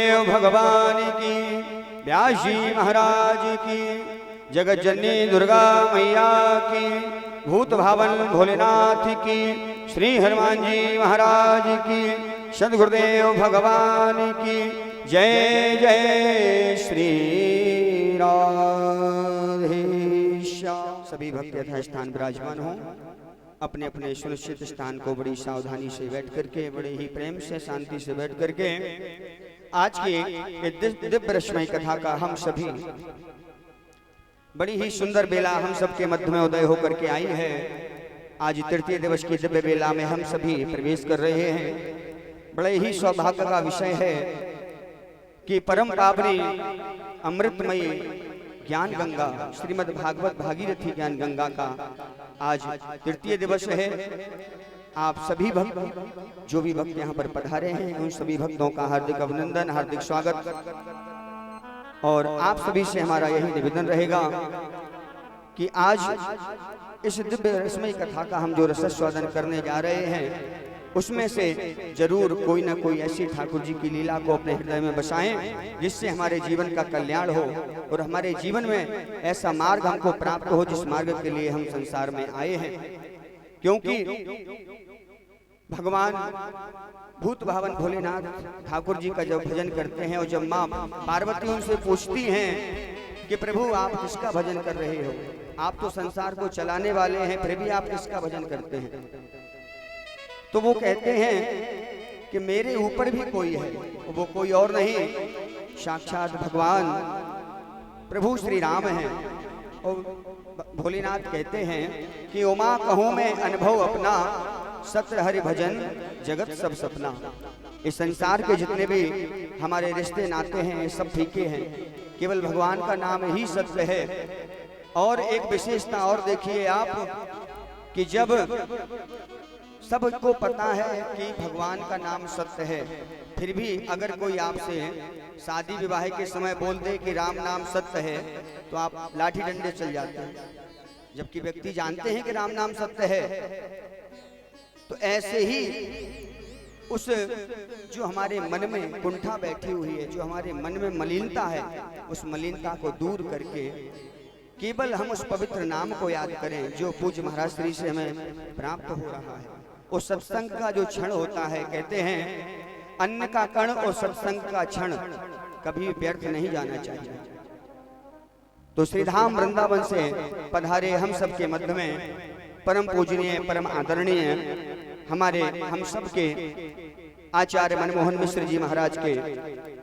सदगुरुदेव भगवान की, व्यास जी महाराज की, जगत जननी दुर्गा मैया की, भूत भावन भोलेनाथ की, श्री हनुमान जी महाराज की, सदगुरुदेव भगवान की जय जय श्री राधे श्याम। सभी भक्त यथा स्थान विराजमान हों, अपने अपने सुनिश्चित स्थान को बड़ी सावधानी से बैठ करके, बड़े ही प्रेम से शांति से बैठ करके आज की दिव्य रश्मि कथा का हम सभी बड़ी ही सुंदर बेला हम सबके मध्य में उदय होकर के आई है। आज तृतीय दिवस की दिव्य बेला में हम सभी प्रवेश कर रहे हैं। बड़े ही सौभाग्य का विषय है कि परम पावनी अमृतमयी ज्ञान गंगा श्रीमद् भागवत भागीरथी ज्ञान गंगा का आज तृतीय दिवस है। आप सभी भक्त जो भी भक्त यहाँ पर पधारे हैं उन सभी भक्तों का हार्दिक अभिनंदन, हार्दिक स्वागत। और आप सभी से हमारा यही निवेदन रहेगा कि आज इस दिव्य रसमयी कथा का हम जो रसस्वादन करने जा रहे हैं उसमें से जरूर कोई ना कोई ऐसी ठाकुर जी की लीला को अपने हृदय में बसाएं जिससे हमारे जीवन का कल्याण हो और हमारे जीवन में ऐसा मार्ग हमको प्राप्त हो जिस मार्ग के लिए हम संसार में आए हैं। क्योंकि भगवान भूत भावन भोलेनाथ ठाकुर जी का जब भजन करते हैं और जब माँ पार्वती उनसे पूछती हैं कि प्रभु आप किसका भजन कर रहे हो, आप तो संसार को चलाने वाले हैं फिर भी आप किसका भजन करते हैं, तो वो कहते हैं कि मेरे ऊपर भी कोई है, वो कोई और नहीं साक्षात भगवान प्रभु श्री राम हैं। और भोलेनाथ कहते हैं कि उमा कहूँ मैं अनुभव अपना, सत्य हरि भजन जगत सब सपना। इस संसार के जितने भी हमारे रिश्ते नाते हैं सब फीके हैं, केवल भगवान का नाम ही सत्य है। और एक विशेषता और देखिए आप कि जब सबको पता है कि भगवान का नाम सत्य है, फिर भी अगर कोई आपसे शादी विवाह के समय बोल दे कि राम नाम सत्य है तो आप लाठी डंडे चल जाते हैं, जबकि व्यक्ति जानते हैं कि राम नाम सत्य है। तो ऐसे ही उस जो हमारे मन में कुंठा बैठी हुई है, जो हमारे मन में मलिनता है, उस मलिनता को दूर करके केवल हम उस पवित्र नाम को याद करें जो पूज्य महाराज श्री से हमें प्राप्त हो रहा है। उस सत्संग का जो क्षण होता है, कहते हैं अन्न का कण और सत्संग का क्षण कभी व्यर्थ नहीं जाना चाहिए। तो श्रीधाम वृंदावन से पधारे हम सबके मध्य में परम पूजनीय परम आदरणीय हमारे हम सबके आचार्य मनमोहन मिश्र जी महाराज के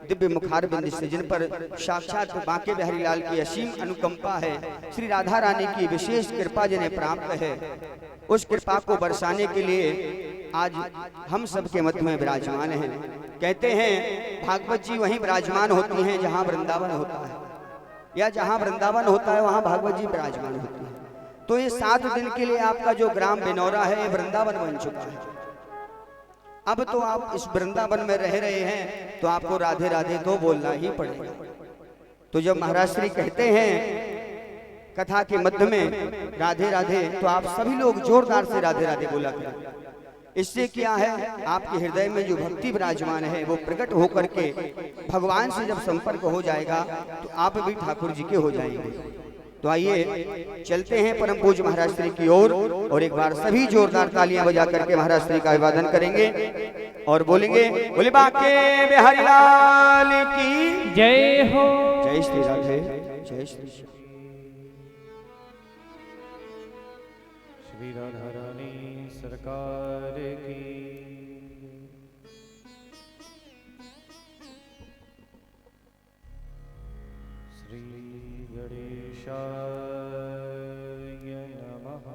दिव्य मुखारबिंद से, जिन पर साक्षात बांके बिहारी लाल की असीम अनुकंपा है, श्री राधा रानी की विशेष कृपा जिन्हें प्राप्त है, उस कृपा को बरसाने के लिए आज हम सबके मध्य में विराजमान हैं। कहते हैं भागवत जी वहीं विराजमान होती हैं जहां वृंदावन होता है, या जहां वृंदावन होता है वहां भागवत जी विराजमान होती है। तो ये 7 दिन के लिए आपका जो ग्राम बिनौरा है ये वृंदावन बन चुका है। अब तो आप इस वृंदावन में रह रहे हैं तो आपको राधे राधे तो बोलना ही पड़ेगा। तो जब महाराज श्री कहते हैं कथा के मध्य में राधे राधे, तो आप सभी लोग जोरदार से राधे राधे बोला करें। इससे क्या है, आपके हृदय में जो भक्ति विराजमान है वो प्रकट होकर के भगवान से जब संपर्क हो जाएगा तो आप भी ठाकुर जी के हो जाएंगे। तो आइए चलते हैं परम पूज्य महाराज श्री की ओर और एक बार सभी जोरदार तालियां बजा करके महाराज श्री का अभिवादन करेंगे और बोलेंगे बोले बांके बिहारी लाल की जय हो। जय श्री राधे, जय श्री श्री राधा रानी सरकार की। श्री गणेशाय नमः।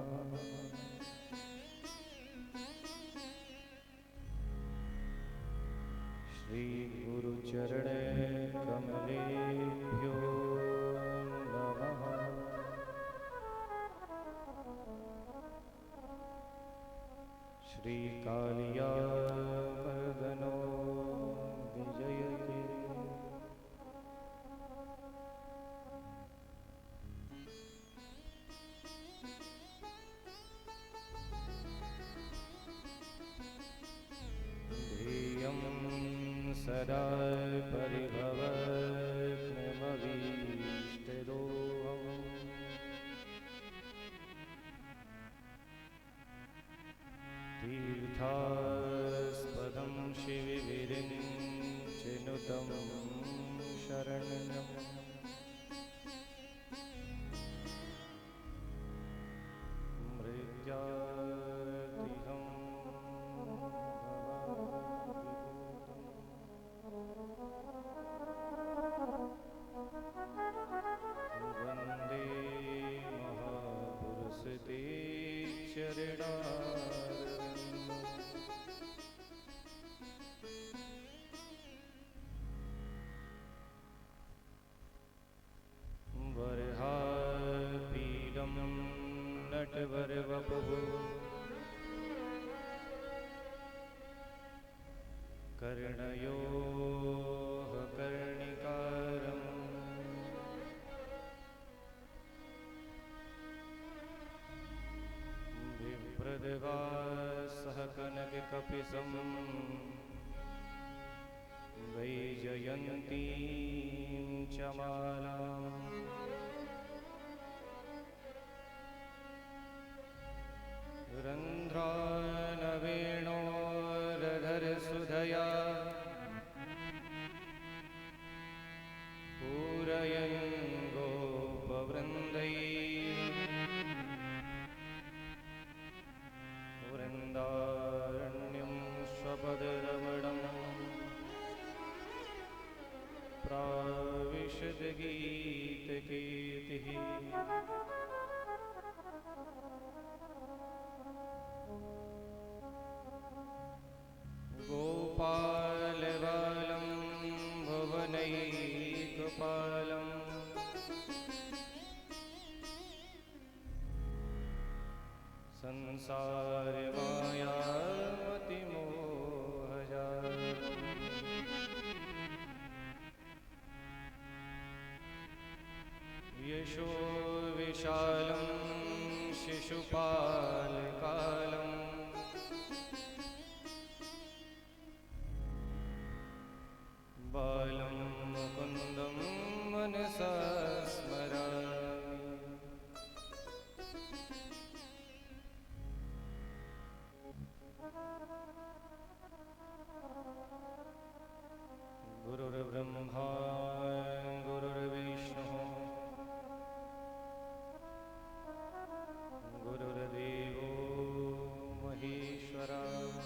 श्री गुरुचरणे कमलेभ्यो नमः। श्री कालिया मर्दनो विजयते। ध्येयं सदा परि तं शरण्यम् मृत्यार्तिहं वन्दे महापुरुषते चरणारविन्दम् वरहापीडं नटवरवपुः कर्णयोः कर्णिकारम् बिभ्रद्वासः कनककपिशं वैजयन्तीं च मालाम् रन्ध्रानवेणोरधरसुधया पूरयन् गोपवृन्दैः वृन्दारण्यं स्वपदरमणं प्राविशद्गीतकीर्तिः गोपालबालं भुवनैकपालम् संसारमायामतिमोहजा यशो विशालं शिशुपालकालम् बालं मुकुन्दं मनसा स्मरामि गुरुर्ब्रह्मा गुरुर्विष्णुः गुरुर्देवो महेश्वरः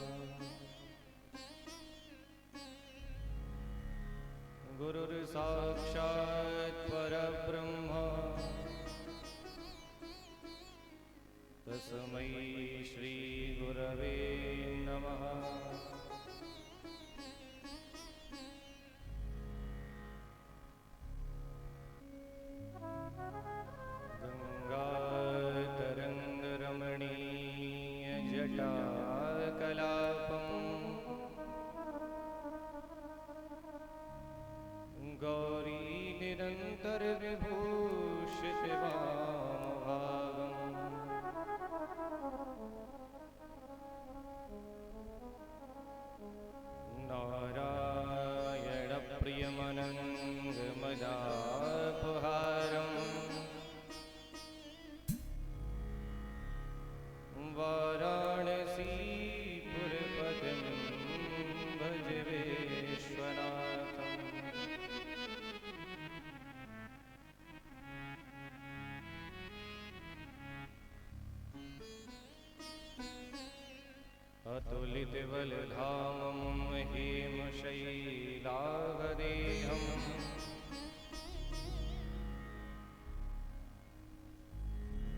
गुरुर्साक्षात् परब्रह्म तस्मै श्रीगुरवे नमः। गङ्गातरङ्गरमणीयजटाकलापम् गौरी निरन्तरविभूषितवामभागम् नारायणप्रियमनङ्गमदापहारम् वाराणसीपुरपतिं भज विश्वनाथम् अतुलितबलधामं हेमशैलावदेहम्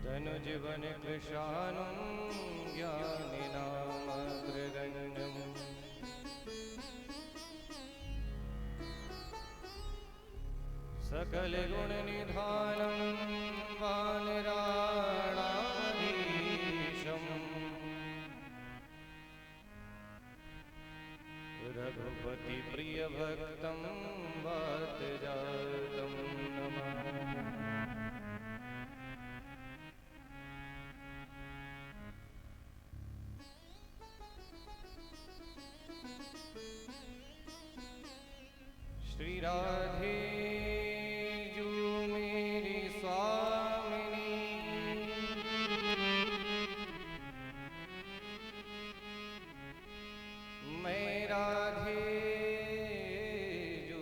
धनुजवनकृशानं ज्ञानिनामग्रगण्यम् सकलगुणनिधानं वानराणाधीशम् रघुपतिप्रियभक्तं वातजातं नमामि। श्री राधे जो मेरी स्वामिनी, मैं राधे जो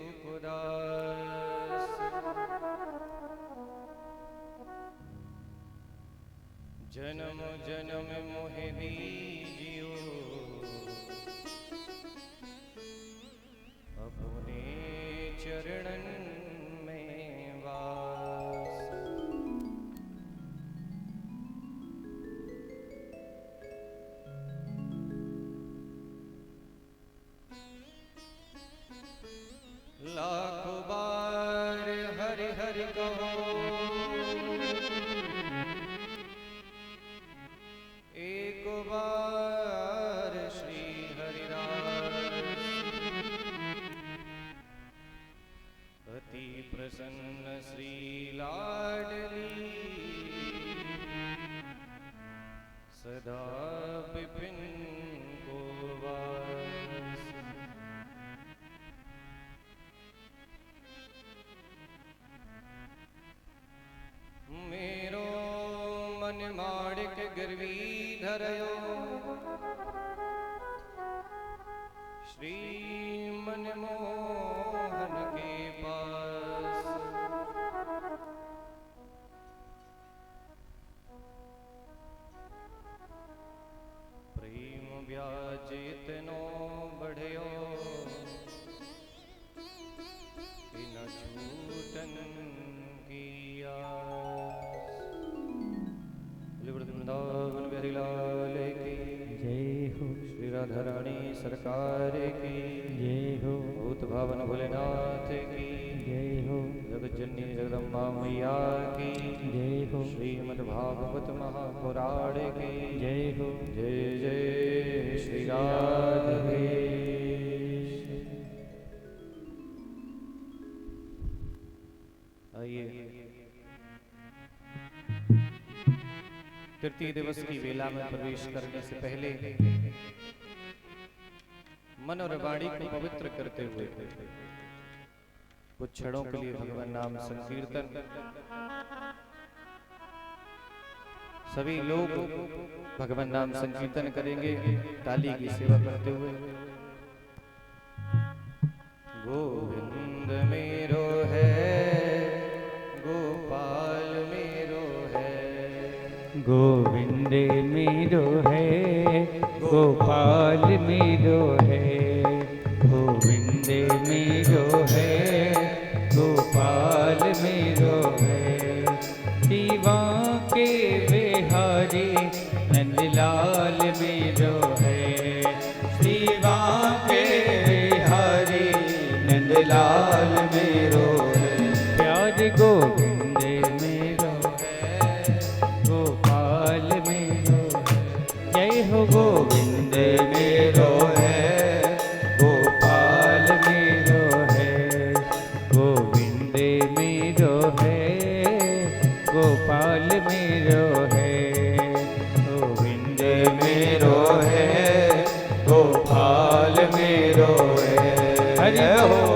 जन्म मोहि दीजियो, अपने चरणन में वास। लाखों बार हरि हरि कहो, एक बार श्री हरिदास। अति प्रसन्न श्री लाडली, सदा विपिन को वास। मेरो मन माणिक गिरवी धरयो, श्री मनमोहन के पास। प्रेम ब्याज इतनो बढ़यो, कि न छूटन की आस। वृंदावन बिहारी लाल की जय हो, श्री राधा रानी सरकार की जय हो, भूत भावन भोलेनाथ की जय हो, जगत जननी जगदम्बा मैया की जय हो, श्रीमद् भागवत महापुराण की जय हो। जय जय श्री राधे। आइए तृतीय दिवस की वेला में प्रवेश करने से पहले मन और वाणी को पवित्र करते हुए कुछ क्षणों के लिए भगवान नाम संकीर्तन सभी लोग भगवान नाम संकीर्तन करेंगे ताली की सेवा करते हुए। गोविंद मेरो है, गोपाल मेरो है, गोविंद मेरो है, गोपाल मेरो है, गोविंद मेरो है, गोपाल मेरो है। दीवा के बिहारी नंदलाल मेरो है, दीवा के बिहारी नंदलाल मेरो है। प्यार गोविंद मेरो है, गोपाल मेरो है। जय हो गोविंद मेरो है, गोपाल मेरो है, गोविंद मेरो है, गोपाल मेरो है, गोविंद मेरो है, गोपाल मेरो है। हरि हो।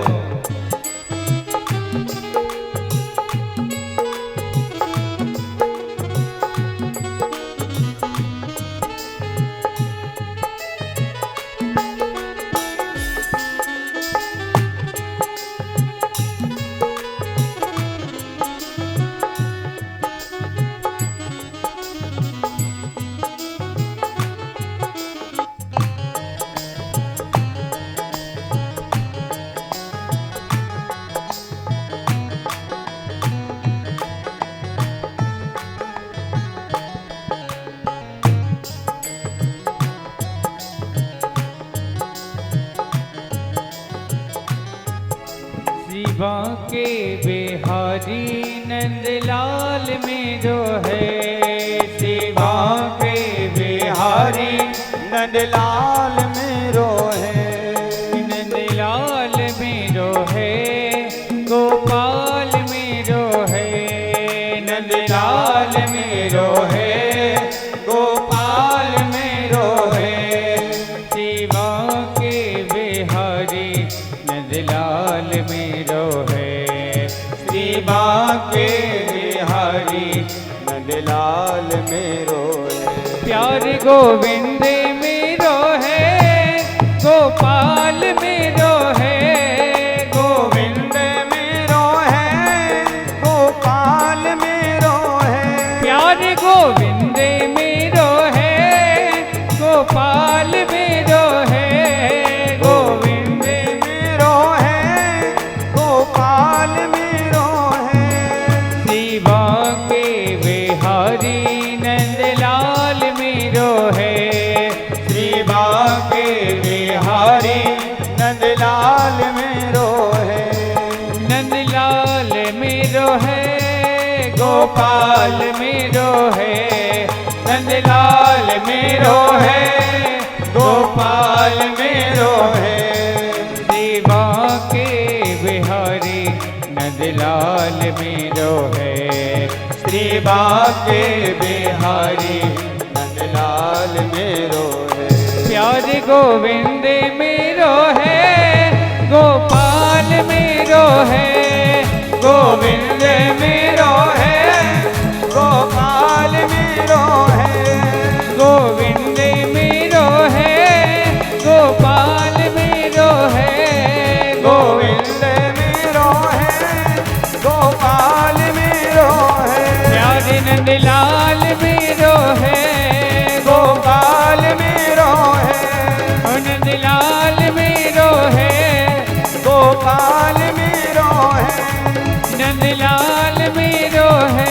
शिवा के बिहारी नंदलाल मेरो है, शिवा के बिहारी नंदलाल मेरो है, नंदलाल मेरो है, गोपाल मेरो है, नंदलाल मेरो है, गोपाल मेरो है। शिवा के बिहारी नंदलाल मेरो है, शिवा के बिहारी नंदलाल मेरो है। प्यार गोविंद मेरो है, गोपाल मेरो है, गोविंद मेरो है, गोपाल मेरो है। प्यार गोविंद मेरो गोपाल मेरो है, नंदलाल मेरो है, गोपाल मेरो है। सेवा के बिहारी नंदलाल मेरो है, सेवा के बिहारी नंदलाल मेरो है। प्यार गोविंद मेरो है, गोपाल मेरो है, गोविंद मेरो है, गोपाल मेरो है, गोविंद मेरो है, गोपाल मेरो है, गोविंद मेरो है, गोपाल मेरो है। प्यारे नंदलाल मेरो है, गोपाल मेरो है, नंदलाल मेरो है, गोपाल मेरो है, नंदलाल मेरो है,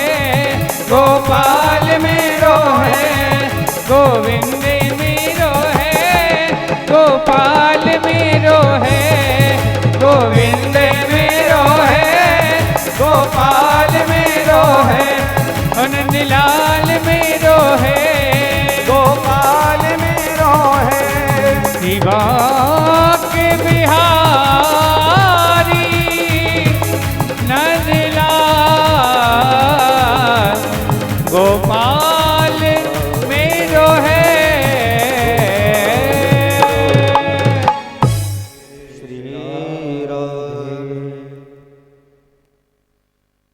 गोपाल मेरो है, गोविंद मेरो है, गोपाल मेरो है, गोविंद मेरो है, गोपाल मेरो है, नंदलाल मेरो है, गोपाल मेरो है। शिवा के बिहारी नंदलाल गोपाल मेरो है। श्री राधे।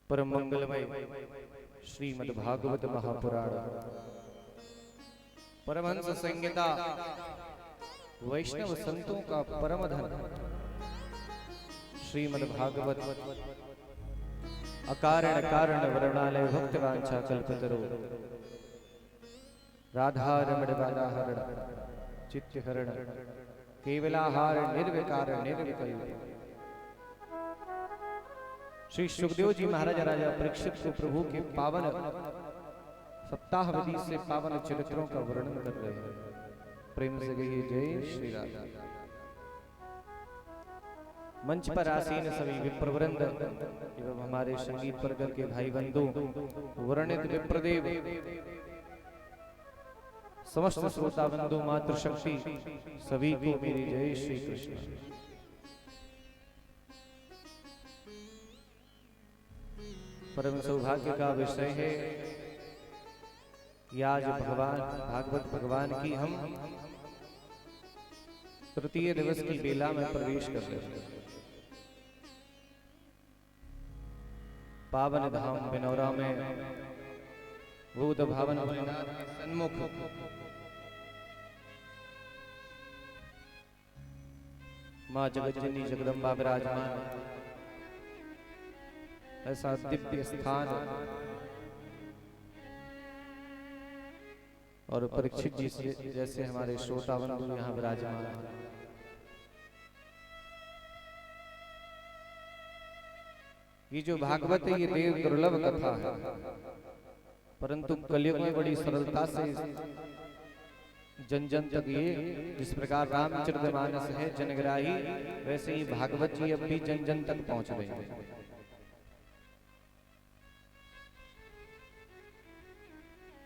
परम मंगलमय श्रीमद् भागवत महापुराण परमहंस संहिता वैष्णव संतों का परम धन श्रीमद् भागवत अकारण कारण वर्णालय भक्तवांछा कल्पतरो राधारमण बालाहरण चित्तहरण केवलाहार निर्विकार निर्विकल्प। श्री सुखदेव जी महाराज राजा परीक्षित को प्रभु के पावन सप्ताहवधि से पावन चरित्रों का वर्णन कर रहे हैं। प्रेम से कहिए जय श्री राधा। मंच पर आसीन सभी विप्रवृंद एवं हमारे संगीत वर्ग के भाई बंधु, वर्णित विप्रदेव, समस्त श्रोता बंधु, मातृशक्ति सभी को मेरी जय श्री कृष्ण। परम सौभाग्य का विषय है कि आज भगवान भागवत भगवान की हम तृतीय दिवस की बेला में प्रवेश कर रहे हैं। पावन धाम बिनौरा में भूत भावन भोलेनाथ के सन्मुख मां जगज्जननी जगदम्बा विराजमान, ऐसा दिव्य स्थान और परीक्षित जी जैसे हमारे श्रोता बंधु यहाँ विराजमान हैं। ये जो भागवत है ये देव दुर्लभ कथा है, परंतु कलयुग में बड़ी सरलता से जन जन तक ये, जिस प्रकार रामचरितमानस है जनग्राही, वैसे ही भागवत जी अब भी जन जन तक पहुंच रहे हैं।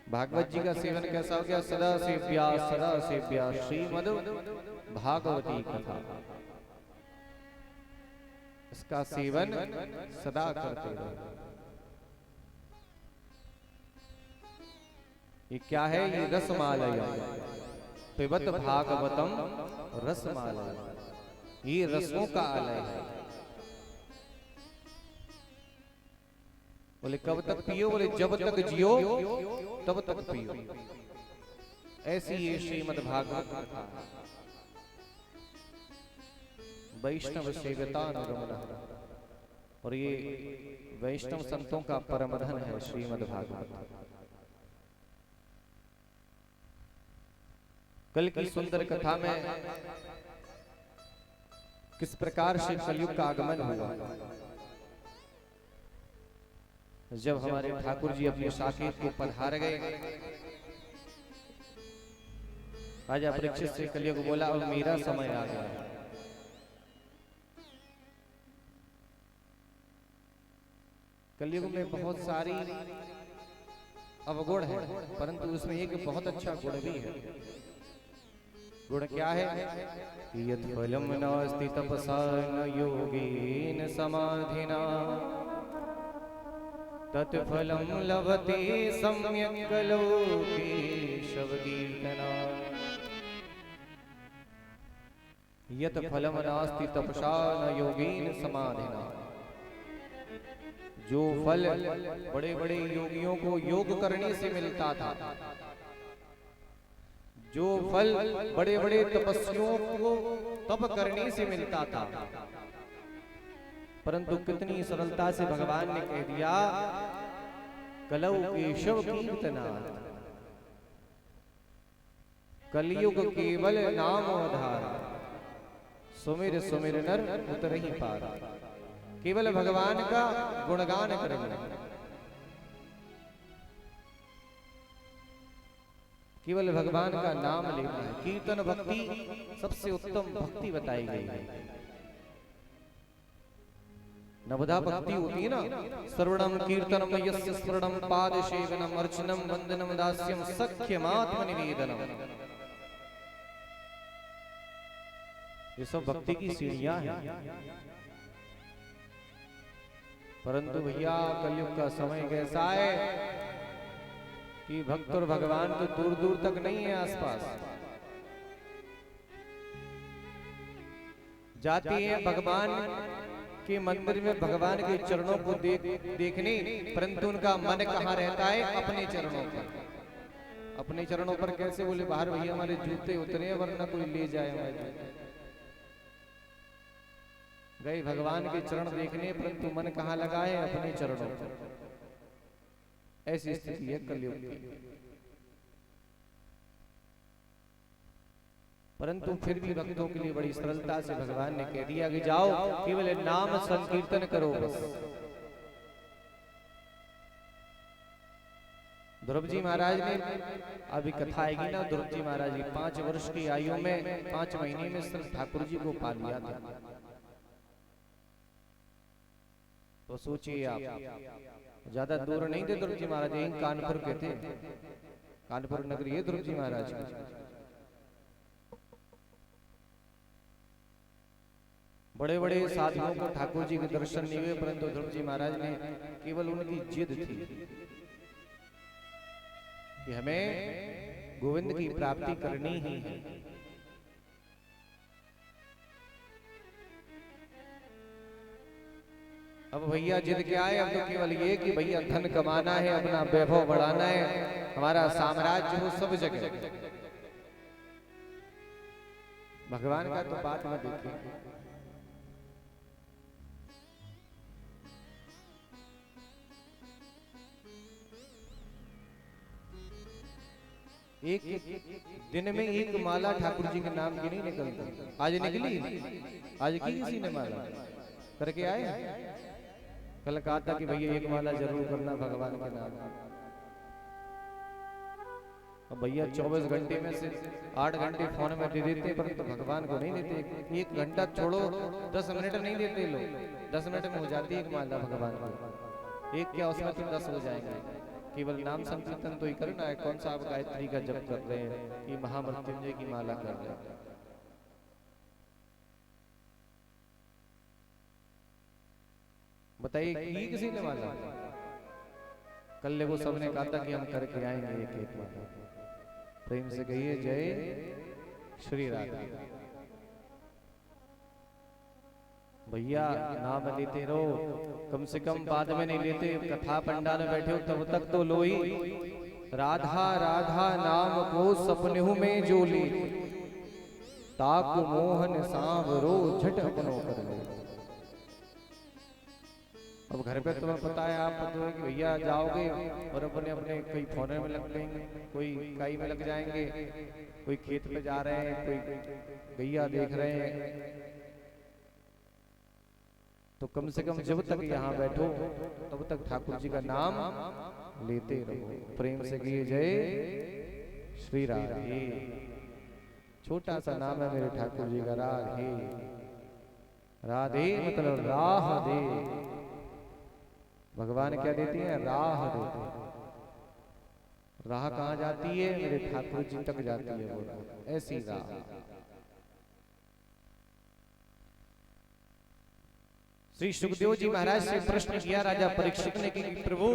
भागवत जी का सेवन कैसा हो गया? सदा सेव्या श्रीमद् भागवती कथा, इसका सेवन सदा करते रहो। ये क्या है? ये रसमालय, पिबत भागवतम रसमालय, ये रसों का आलय है। बोले कब तक पियो? बोले जब तक जियो तब तक पियो। ऐसी ये श्रीमद् भागवत कथा वैष्णव सेवतानुगमन, और ये वैष्णव संतों का परम धन है श्रीमद् भागवत। कल की सुंदर कथा में किस प्रकार से कलयुग का आगमन हुआ। जब हमारे ठाकुर जी अपने साकेत को पधार गए, राजा परीक्षित से कलयुग बोला अब मेरा समय आ गया। कलयुग में बहुत सारी अवगुण है, परंतु उसमें एक बहुत अच्छा गुण भी है। गुण क्या है? कि यत् फलम नास्ति तपसा न योगेन समाधिना तत्फलम लभते सम्यक् लोकेशव कीर्तना। यत् फलम नास्ति तपसा न योगेन समाधिना। जो फल बड़े बड़े योगियों को योग करने से मिलता था, जो फल बड़े बड़े तपस्वियों को तप करने से मिलता था, परंतु कितनी सरलता से भगवान ने कह दिया कलौ केशव कीर्तना। कलयुग केवल नाम आधार, सुमिर सुमिर नर उतर ही पार। केवल भगवान का गुणगान करना, केवल भगवान का नाम लेना है। कीर्तन भक्ति सबसे उत्तम भक्ति बताई गई है। नवधा भक्ति होती है ना, श्रवणम कीर्तनम यस्य स्मरणम पाद सेवनम अर्चनम वंदनम दास्यम सख्यमात्म निवेदनम। ये सब भक्ति की सीढ़ियां हैं। परंतु भैया कलयुग का समय कैसा है कि भक्त और भगवान तो दूर दूर तक नहीं है, आसपास जाती है भगवान के मंदिर में भगवान के चरणों को देखने, परंतु उनका मन कहाँ रहता है? अपने चरणों पर। अपने चरणों पर कैसे? बोले बाहर भैया हमारे जूते उतरे वरना कोई ले जाए। गए भगवान के चरण देखने, परंतु मन कहाँ लगा है? अपने चरणों पर। ऐसी स्थिति है कलयुग की। परंतु फिर भी भक्तों के लिए बड़ी सरलता से भगवान ने कह दिया कि जाओ केवल नाम संकीर्तन करो बस। ध्रुव जी महाराज ने, अभी कथा आएगी ना, ध्रुव जी महाराज की 5 वर्ष की आयु में 5 महीने में सिर्फ ठाकुर जी को पा लिया था। तो सोचिए आप, ज्यादा दूर नहीं थे ध्रुव जी महाराज, यही कानपुर के थे। कानपुर नगरी है ध्रुव जी महाराज की। बड़े बड़े साधुओं को ठाकुर जी के दर्शन नहीं हुए, परंतु ध्रुव जी महाराज ने केवल उनकी जिद थी कि हमें गोविंद की प्राप्ति करनी ही है। अब भैया जिद क्या है? अब तो केवल ये कि भैया धन कमाना है, अपना वैभव बढ़ाना है, हमारा साम्राज्य हो सब जगह। भगवान का तो बात मत देखिए। एक दिन में एक माला ठाकुर जी के नाम की नहीं निकलती। आज निकली, आज की किसी ने माला करके आए। कल कहा था कि भैया एक माला जरूर करना भगवान के नाम। अब भैया 24 घंटे में से 8 घंटे फोन में दे देते, परंतु भगवान को नहीं देते। 1 घंटा छोड़ो, 10 मिनट नहीं देते लोग। 10 मिनट में हो जाती है एक माला भगवान की। एक क्या, उसमें तो 10 हो जाएंगे। केवल नाम संकीर्तन तो ही करना है। कौन सा आप गायत्री का जप कर रहे हैं कि महामृत्युंजय की माला कर रहे हैं? बताइए की किसी ने माला? कल वो सबने कहा था कि हम करके आएंगे एक एक माला। प्रेम से कहिए जय श्री राधे। भैया नाम लेते रहो, कम से कम बाद में नहीं लेते। कथा पंडाल में बैठे हो तब तक तो लो ही। राधा राधा नाम को सपने में जो ले, ताक मोहन सांवरो झट अपनो कर ले। अब घर पे तुम्हें पता है, आप पता है कि भैया जाओगे और अपने अपने कोई फोन में लग जाएंगे, कोई इकाई में लग जाएंगे, कोई खेत पे जा रहे हैं, कोई गैया देख रहे हैं। तो कम से कम जब तक यहाँ बैठो तब तक ठाकुर जी का नाम लेते रहो। प्रेम से किए जय श्री राधे। छोटा सा नाम है मेरे ठाकुर जी का, राधे। राधे मतलब राह दे। भगवान क्या देते हैं? राह देते हैं। राह कहाँ जाती है? मेरे ठाकुर जी तक जाती है वो राह, ऐसी राह। श्री सुखदेव जी महाराज से प्रश्न किया राजा परीक्षित ने कि प्रभु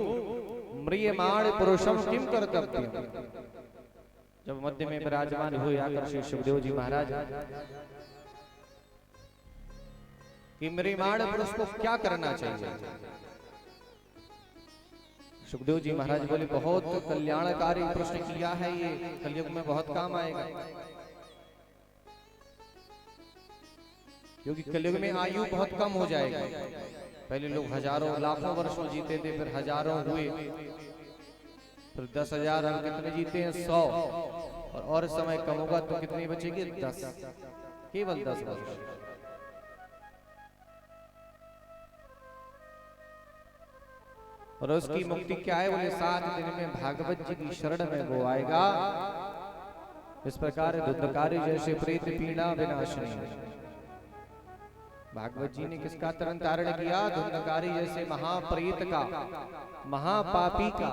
म्रियमाण पुरुषम किम कर्तव्यम। जब मध्य में विराजमान हुए आकर श्री सुखदेव जी महाराज कि म्रियमाण पुरुष को क्या करना चाहिए। सुखदेव जी महाराज बोले बहुत कल्याणकारी प्रश्न किया है, ये कलयुग में बहुत काम आएगा, क्योंकि कलयुग में आयु बहुत कम हो जाएगी। पहले लोग हजारों लाखों वर्षों जीते थे, फिर हजारों हुए, फिर 10,000, हम कितने जीते हैं? 100। और समय कम होगा तो कितने बचेंगे? 10, केवल 10 वर्ष। और उसकी मुक्ति क्या है? बोले 7 दिन में भागवत जी की शरण में वो आएगा। इस प्रकार धुंधकारी जैसे प्रेत पीड़ा विनाशनी। भागवत जी ने किसका तरन तारण किया? धुंधकारी जैसे महाप्रेत का, महापापी का।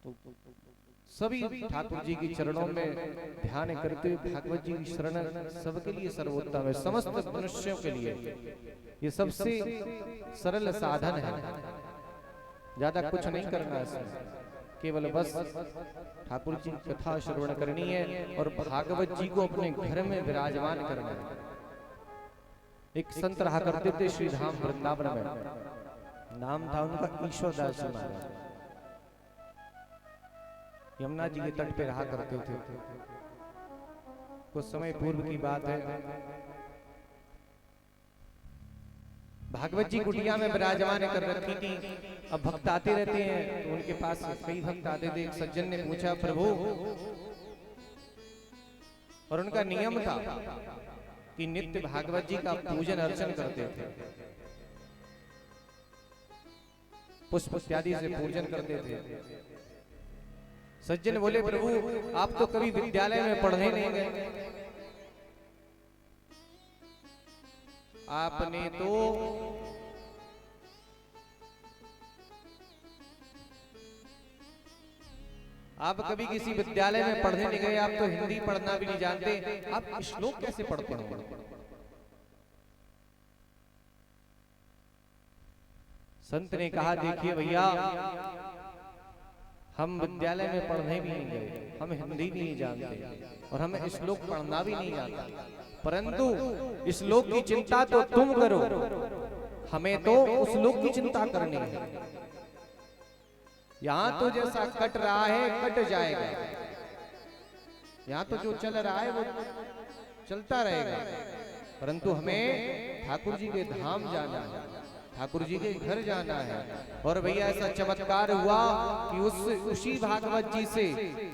तो सभी ठाकुर जी की चरणों में ध्यान करते हुए भागवत जी की शरण सबके लिए सर्वोत्तम है, समस्त मनुष्यों के लिए ये सबसे सरल साधन है। ज्यादा कुछ नहीं करना है, केवल बस ठाकुर जी की कथा श्रवण करनी है और भागवत जी को अपने घर में विराजमान करना है। एक संत रहा करते थे श्री धाम वृंदावन में, नाम था उनका ईश्वरदास जी महाराज। यमुना जी के तट पे रहा करते थे। कुछ समय पूर्व की बात है, भागवत जी कुटिया में विराजमान कर रखी थी। अब भक्त आते रहते हैं तो उनके पास कई भक्त आते थे। एक सज्जन ने पूछा प्रभु, और उनका नियम था कि नित्य भागवत जी का पूजन अर्चन करते थे, पुष्प इत्यादि से पूजन करते थे। सज्जन बोले प्रभु आप तो कभी विद्यालय में पढ़ने नहीं गए, आपने तो आप कभी किसी विद्यालय में पढ़ने नहीं गए, आप तो हिंदी पढ़ना भी नहीं जानते, आप श्लोक कैसे पढ़ते हैं? संत ने कहा देखिए भैया, हम विद्यालय में पढ़ने भी नहीं गए, हम हिंदी भी नहीं जानते और हमें श्लोक पढ़ना भी नहीं आता, परंतु श्लोक की चिंता तो तुम करो, हमें तो उस श्लोक की चिंता करनी है। यहाँ तो जैसा कट रहा है कट जाएगा, यहाँ तो जो चल रहा है वो चलता रहेगा, परंतु हमें ठाकुर जी के धाम जाना है, ठाकुर जी के घर जाना है। और भैया ऐसा चमत्कार हुआ कि उसी भागवत जी से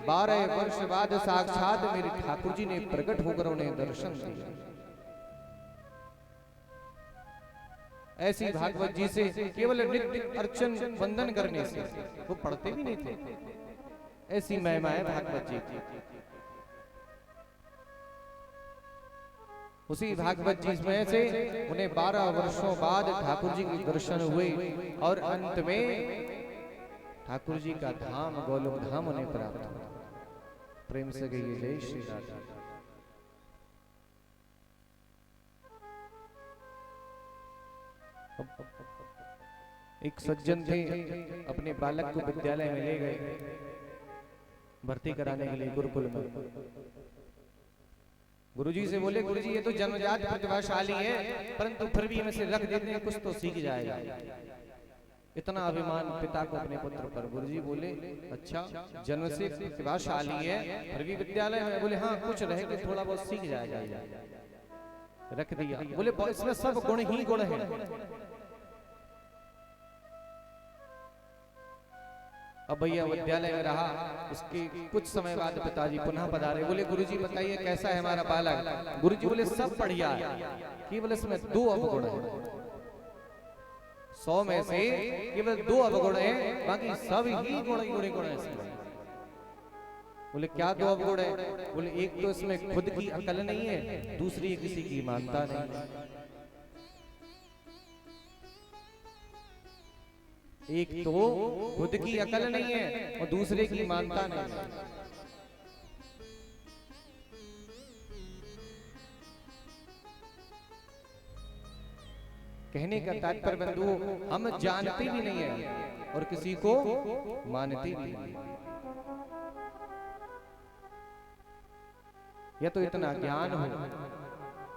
12 वर्ष बाद साक्षात मेरे ठाकुर जी ने प्रकट होकर उन्हें दर्शन दिया। ऐसी भागवत जी से केवल नित्य अर्चन वंदन करने से, वो पढ़ते भी नहीं थे, ऐसी महिमा है भागवत जी की। उसी भागवत जी में से उन्हें 12 वर्षों बाद ठाकुर जी के दर्शन हुए और अंत में ठाकुर जी का धाम गोलोक धाम उन्हें प्राप्त हुआ। प्रेम से कहिए जय श्री राधा। एक सज्जन थे, अपने बालक को विद्यालय में ले गए भर्ती कराने के लिए गुरुकुल में। गुरुजी से बोले गुरुजी ये तो जन्मजात प्रतिभाशाली है, परंतु फिर भी हमें से रख देते हैं, कुछ तो सीख जाएगा। इतना अभिमान पिता को अपने पुत्र पर। गुरुजी बोले अच्छा जन्म से प्रतिभाशाली है फिर भी विद्यालय में? बोले हाँ कुछ रहेगा, थोड़ा बहुत सीख जाएगा। रख दिया। बोले इसमें सब गुण ही गुण है। अब भैया विद्यालय में रहा, उसके कुछ समय बाद पिताजी पुनः पधारे। बोले गुरुजी बताइए कैसा है हमारा बालक? गुरुजी बोले सब बढ़िया है, केवल इसमें 2 अवगुण है। 100 में से केवल 2 अवगुण है, बाकी सब ही गुण है इसमें। बोले क्या 2 अवगुण है? बोले एक तो इसमें खुद की अकल नहीं है, दूसरी किसी की मानता नहीं। एक तो खुद की अकल नहीं है और दूसरे की मानता नहीं है। कहने का तात्पर्य बंधु, हम जानते भी नहीं है और किसी को मानते भी नहीं। या तो इतना ज्ञान हो,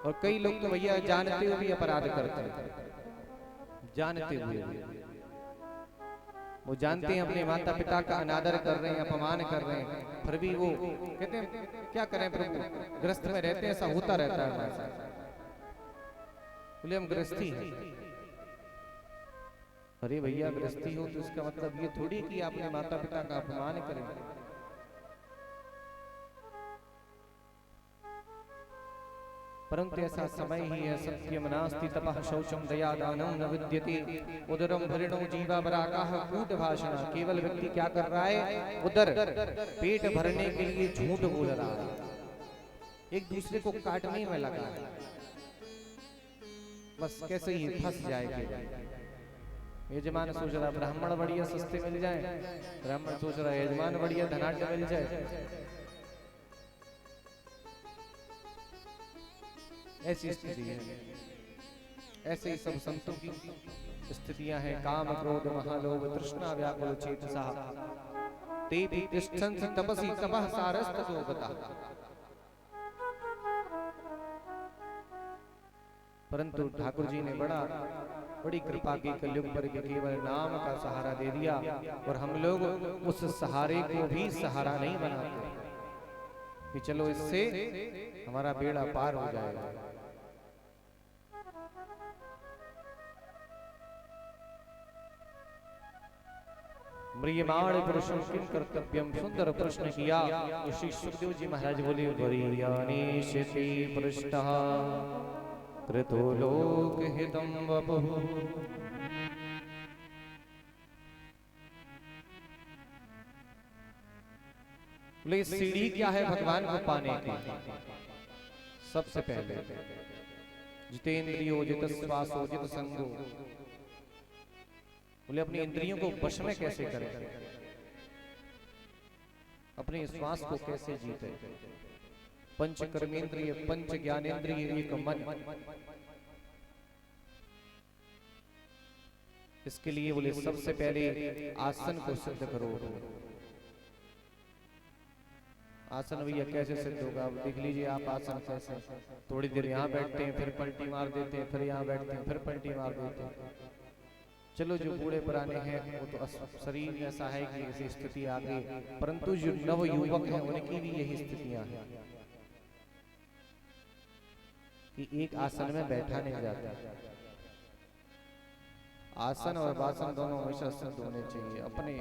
और कई लोग तो भैया जानते हुए भी अपराध करते हैं, जानते हुए भी। वो जानते हैं अपने माता पिता का अनादर कर रहे हैं, अपमान कर रहे हैं, फिर भी वो कहते हैं क्या करें प्रभु, ग्रस्त में रहते हैं, ऐसा होता रहता है हमारे साथ। बोले हम गृहस्थी हैं। अरे भैया गृहस्थी हो तो इसका मतलब ये थोड़ी कि आपने माता पिता का अपमान करें। परंतु ऐसा समय ही है, सत्यम नास्ति तपः शौचम दया दानम न विद्यते उदरम भरिणो जीवा बराकाह कूट भाषण। केवल व्यक्ति क्या कर रहा है, उदर पेट भरने के लिए झूठ बोल रहा है, एक दूसरे को काटने में लगा है, बस कैसे ही फंस जाएगा। यजमान सोच रहा ब्राह्मण बढ़िया सस्ते मिल जाए, ब्राह्मण सोच रहा है यजमान बढ़िया धनाढ्य मिल जाए। ऐसी स्थिति है, ऐसे ही सब संतों की स्थितियां हैं। काम क्रोध महालोभ तृष्णा व्याकुल चेतसा तेपि तिष्ठन्ति तपसि तपः सारस्ततो गतः। परंतु ठाकुर जी ने बड़ी कृपा की, कलयुग पर के केवल नाम का सहारा दे दिया, और हम लोग उस सहारे को भी सहारा नहीं बनाते कि चलो इससे हमारा बेड़ा पार हो जाएगा। म्रियमाण पुरुषों किम कर्तव्यम, सुंदर प्रश्न किया। तो श्री सुखदेव जी महाराज बोले, वरीयानि शेति पृष्ठः कृतो लोक हितम वपुः। बोले सीढ़ी क्या है भगवान को पाने की? सबसे पहले जितेंद्रियो जित श्वासो जित संगो। बोले अपनी इंद्रियों को वश में कैसे करें, अपने श्वास को कैसे जीते। पंच कर्मेंद्रिय पंच ज्ञानेंद्रिय एक मन। इसके लिए बोले सबसे पहले आसन को सिद्ध करो। आसन भैया कैसे सिद्ध होगा, देख लीजिए आप आसन कैसे। थोड़ी देर यहाँ बैठते हैं, फिर पलटी मार देते हैं, फिर यहाँ बैठते हैं, फिर पलटी मार देते हैं। चलो जो बूढ़े पुराने हैं वो तो शरीर ऐसा है कि ऐसी स्थिति आ गई, परंतु जो नव युवक हैं उनकी भी यही स्थितियां हैं कि एक आसन में बैठा नहीं जाता। आसन और वासन दोनों हमेशा सिद्ध होने चाहिए। अपने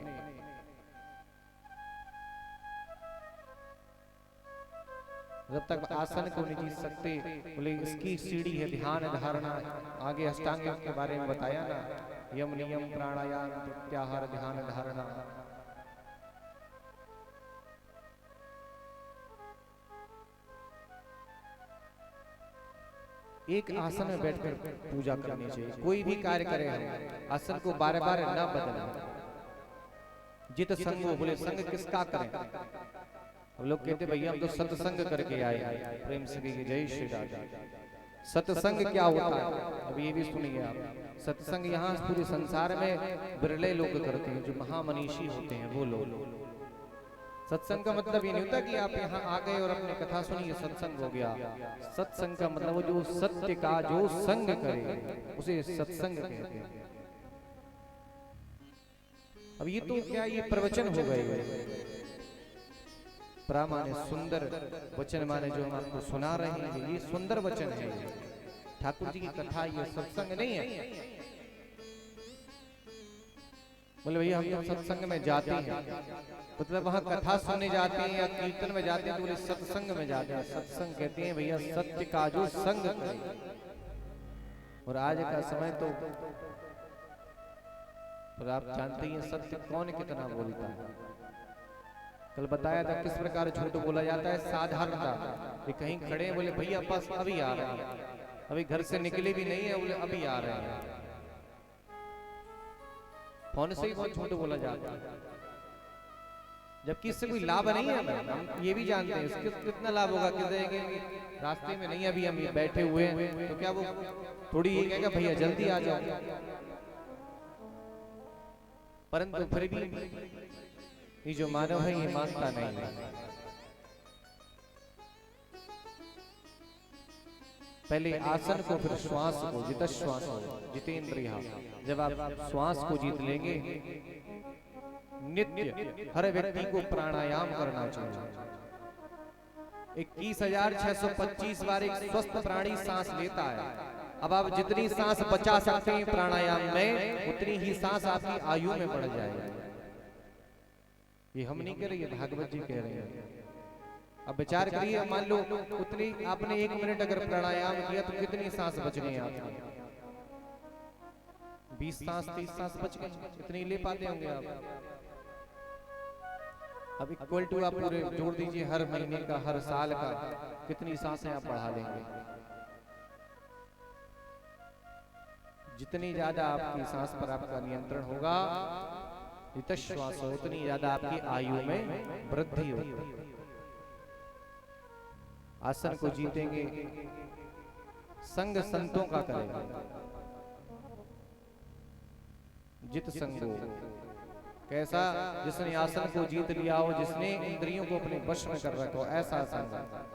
जब तक आसन को नहीं जीत सकते, बोले इसकी सीढ़ी है ध्यान धारणा। आगे अष्टांग योग के बारे में बताया ना, यम नियम प्राणायाम प्रत्याहार ध्यान धारणा। एक आसन में बैठकर पूजा करनी चाहिए। कोई भी कार्य करे हम आसन को बार बार न बदलें। जित संग, बोले संग किसका करें? हम लोग कहते भैया हम तो सत्संग करके आए। प्रेम से कहिए जय श्री राधे। सत्संग क्या होता है अब ये भी सुनिए आप। सत्संग यहाँ पूरे संसार में बिरले लोग करते हैं, जो महामनीषी होते हैं वो लोग। सत्संग का मतलब ये नहीं होता कि आप यहाँ आ गए और अपने कथा सुनिए सत्संग हो गया। सत्संग का मतलब वो जो सत्य का जो संग करे उसे सत्संग कहते हैं। अब ये तो क्या ये प्रवचन हो गए, प्रामाण्य सुंदर वचन माने जो हम आपको सुना रहे हैं, ये सुंदर वचन है। ठाकुर जी की कथा ये सत्संग नहीं है। बोले भैया हम सत्संग में जाते हैं, मतलब वहां कथा सुनने जाते हैं या कीर्तन में जाते हैं, तो बोले सत्संग में जाते हैं। सत्संग कहते हैं भैया सत्य का जो संग करे। और आज का समय तो आप जानते हैं सत्य कौन कितना बोलता है। कल बताया था किस प्रकार झूठ बोला जाता है। साधारणता कि कहीं खड़े बोले भैया बस अभी आ रहे हैं, अभी घर से निकले भी नहीं है, बोले अभी आ रहे हैं। फोन से ही बहुत झूठ बोला जाता है, जबकि इससे कोई लाभ नहीं है। हम ये भी जानते हैं इसके कितना लाभ होगा। कि रास्ते में नहीं, अभी हम बैठे हुए हैं तो क्या वो थोड़ी ये कहेगा भैया जल्दी आ जाओ, परंतु फिर भी ये जो मानव है ये मानता नहीं है। पहले आसन को, फिर श्वास को, जितश्वास हो जितेंद्रिया। जब आप श्वास को जीत लेंगे, नित्य हर व्यक्ति को प्राणायाम करना चाहिए। 21,625 बार एक स्वस्थ प्राणी सांस लेता है। अब आप जितनी सांस बचा सकते हैं प्राणायाम में, उतनी ही सांस आपकी आयु में बढ़ जाएगी। ये हम नहीं कह रहे, ये भागवत जी कह रहे हैं। अब विचार करिए, मान लो उतनी आपने 1 मिनट अगर प्राणायाम किया तो कितनी सांस बच गई आपकी? 20 सांस 30 सांस बच गई, इतनी ले पाते होंगे आप। अब इक्वल टू आप पूरे जोड़ दीजिए, हर महीने का, हर साल का, कितनी सांसें आप बढ़ा लेंगे। जितनी ज्यादा आपकी सांस पर आपका नियंत्रण होगा, जितश्वास हो, उतनी ज्यादा आपकी आयु में वृद्धि होगी। आसन को जीतेंगे, संग संतों का करेंगे। जित संगो, कैसा? जिसने आसन को जीत लिया हो, जिसने इंद्रियों को अपने वश में कर रखा हो, ऐसा संग।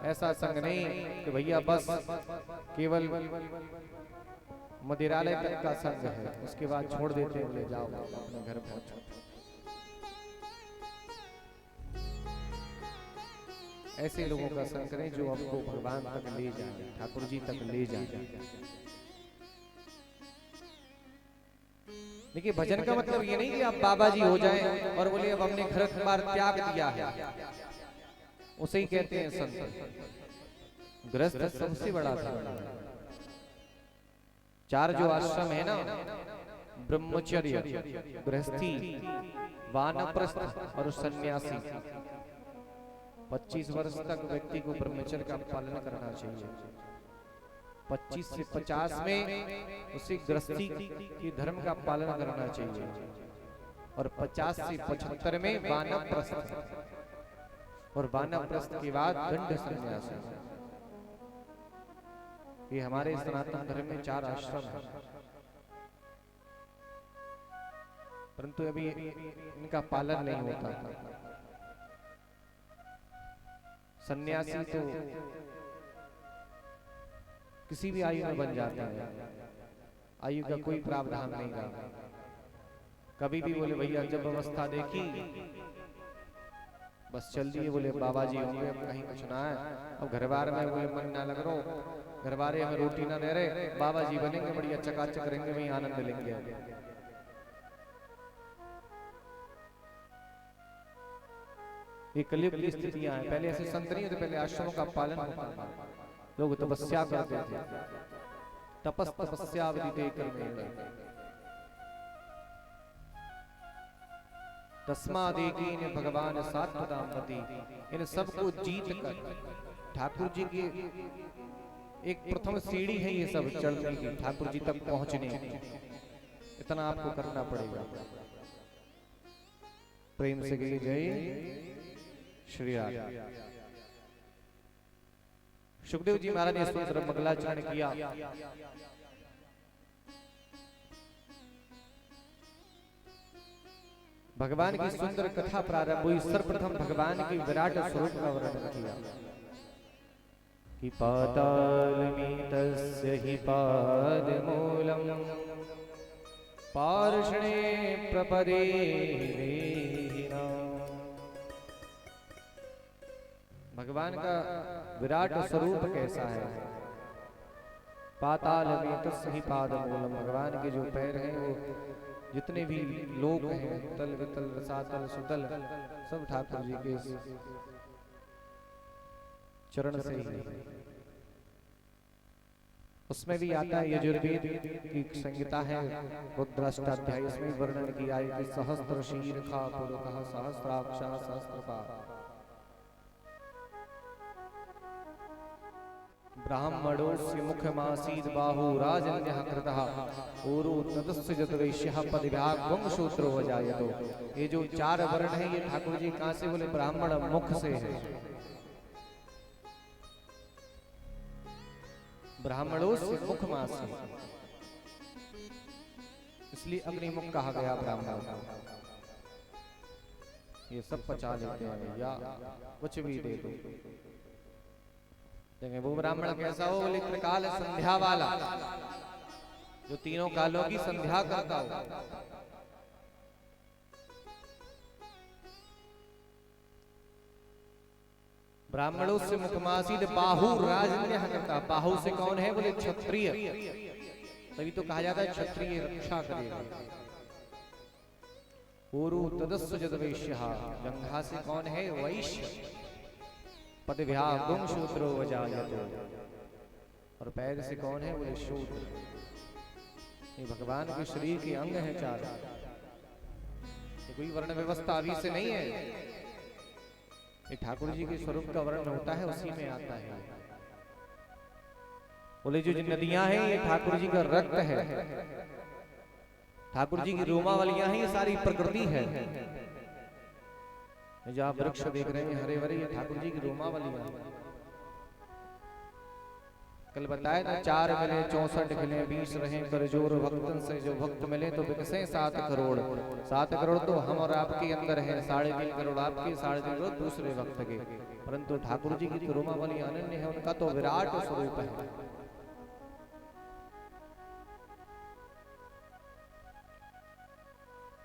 ऐसा संग नहीं कि भैया बस केवल मदिरालय तक का संग है, उसके बाद छोड़ देते हैं, ले जाओ अपने घर पहुंचो। ऐसे लोगों का संग करें जो आपको भगवान तक ले जाए, ठाकुर जी तक ले जाए। देखिए, भजन का मतलब ये नहीं कि आप बाबा जी हो जाएं और बोले अब हमने घर बार त्याग दिया है, उसे ही कहते हैं संत। गृहस्थ सबसे बड़ा था। 4 जो आश्रम है ना, ब्रह्मचर्य, गृहस्थी, वानप्रस्थ और सन्यासी। 25 वर्ष तक व्यक्ति को ब्रह्मचर्य का पालन करना चाहिए। 25 से 50 में उसे गृहस्थी की धर्म का पालन करना चाहिए, और 50 से 75 में वानप्रस्थ, और वानप्रस्थ के बाद दंड सन्यास। ये हमारे सनातन धर्म में 4 आश्रम है, परंतु अभी इनका पालन नहीं होता। सन्यासी तो किसी भी आयु में बन जाता है, आयु का कोई प्रावधान नहीं रहा। कभी भी बोले भैया जब अवस्था देखी बस चल दिए, बोले बाबा जी होंगे, अब कहीं कुछ ना है। अब घर बार में बोले मन ना लग रहा, घर बारे हमें रोटी ना दे रहे, बाबा जी बनेंगे, बढ़िया चकाचक रहेंगे, वहीं आनंद लेंगे। ये कलयुग की स्थितियां हैं। पहले ऐसे संत नहीं होते, पहले आश्रमों का पालन होता था, लोग तपस्या करते थे। तपस्या तस्मादेकीन भगवान सात्वतामति। इन सबको जीत कर ठाकुर जी की एक प्रथम सीढ़ी है ये सब चढ़ने की, ठाकुर जी तक पहुंचने की। इतना आपको करना पड़ेगा। प्रेम से कहिए जय श्री राम। सुखदेव जी महाराज ने सुंदर मंगलाचरण किया। भगवान की सुंदर कथा प्रारंभ हुई। सर्वप्रथम भगवान की विराट स्वरूप का वर्णन किया कि पातालमितस्य हि पादमूलम् पार्ष्णे प्रपदे भगवान का विराट स्वरूप कैसा है? पातालमितस्य हि पादमूलम्। भगवान के जो पैर हैं वो जितने भी लोग हैं, तल वितल रसातल सुतल, सब ठाकुर जी के चरण से ही। उसमें भी आता है यजुर्वेद की संहिता है रुद्राष्टाध्याय, इसमें वर्णन किया है कि सहस्त्र शीर्षा पुरुषः सहस्राक्ष सहस्त्रपाद। ब्राह्मणोस्य मुखमासीद बाहु राजन्यः कृतः ऊरु तदस्य जतवैश्यः पदव्याग्वं शूद्रो वजायतो। ये जो 4 वर्ण है ये ठाकुर जी कहाँ से बोले? ब्राह्मण मुख से है। ब्राह्मणोस्य मुखमासीद, इसलिए अग्निमुख कहा गया ब्राह्मण। ये सब पचा लेते हैं या कुछ भी दे दो। देखें वो ब्राह्मण कैसा हो? बोले त्रिकाल संध्या वाला, जो तीनों कालों की संध्या करता हो। ब्राह्मणों से मुखमासीद बाहु राजन्यः करता। बाहु से कौन है? बोले क्षत्रिय, तभी तो कहा जाता है क्षत्रिय रक्षा करेगा। ऊरु तदस्य जतवैश्यः, जंघा से कौन है? वैश्य। पदव्याग्वं शूद्रो वजायतो, और पैर से कौन है? बोले शूद्र। ये भगवान के शरीर के अंग हैं 4। ये कोई वर्ण व्यवस्था अभी से नहीं है, ये ठाकुर जी के स्वरूप का वर्ण होता है, उसी में आता है। बोले जो नदियां हैं ये ठाकुर जी का रक्त है, ठाकुर जी की रोमावलियां हैं, ये सारी प्रकृति है। जो आप वृक्ष देख रहे हैं हरे भरे, ये ठाकुर जी की रोमावलियां हैं। कल बताया ना 4 मिले 64 खिले 20 रहे कर जोर भक्तन से, जो भक्त मिले तो बिकसे 7 करोड़। 7 करोड़ तो हम और आपके अंदर है, 3.5 करोड़ आपके, 3.5 करोड़ दूसरे भक्त के। परंतु ठाकुर जी की रोमावली अनन्य है, उनका तो विराट स्वरूप है।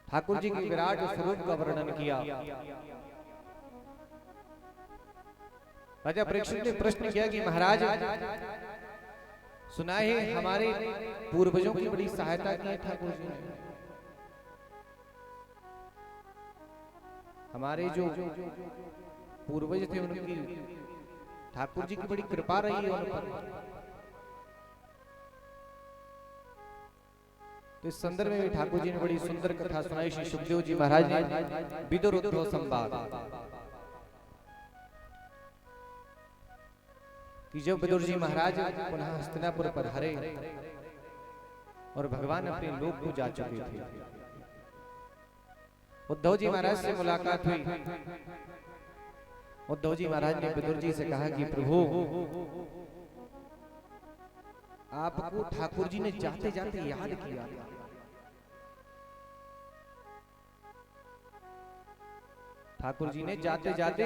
ठाकुर जी की विराट स्वरूप का वर्णन किया। राजा परीक्षित ने प्रश्न किया कि महाराज सुना है हमारे पूर्वजों की बड़ी सहायता की है ठाकुर जी ने, हमारे जो पूर्वज थे उनकी ठाकुर जी की बड़ी कृपा रही है उन पर। तो इस संदर्भ में ठाकुर जी ने बड़ी सुंदर कथा सुनाई। श्री सुखदेव जी महाराज ने विदुर उद्धव संवाद कि जब विदुर जी महाराज पुनः हस्तिनापुर पर हरे और भगवान अपने लोक को जा चुके थे, उद्धव जी महाराज से मुलाकात हुई। उद्धव जी महाराज ने विदुर जी से कहा कि प्रभु आपको ठाकुर जी ने जाते जाते याद किया। ठाकुर जी ने जाते जाते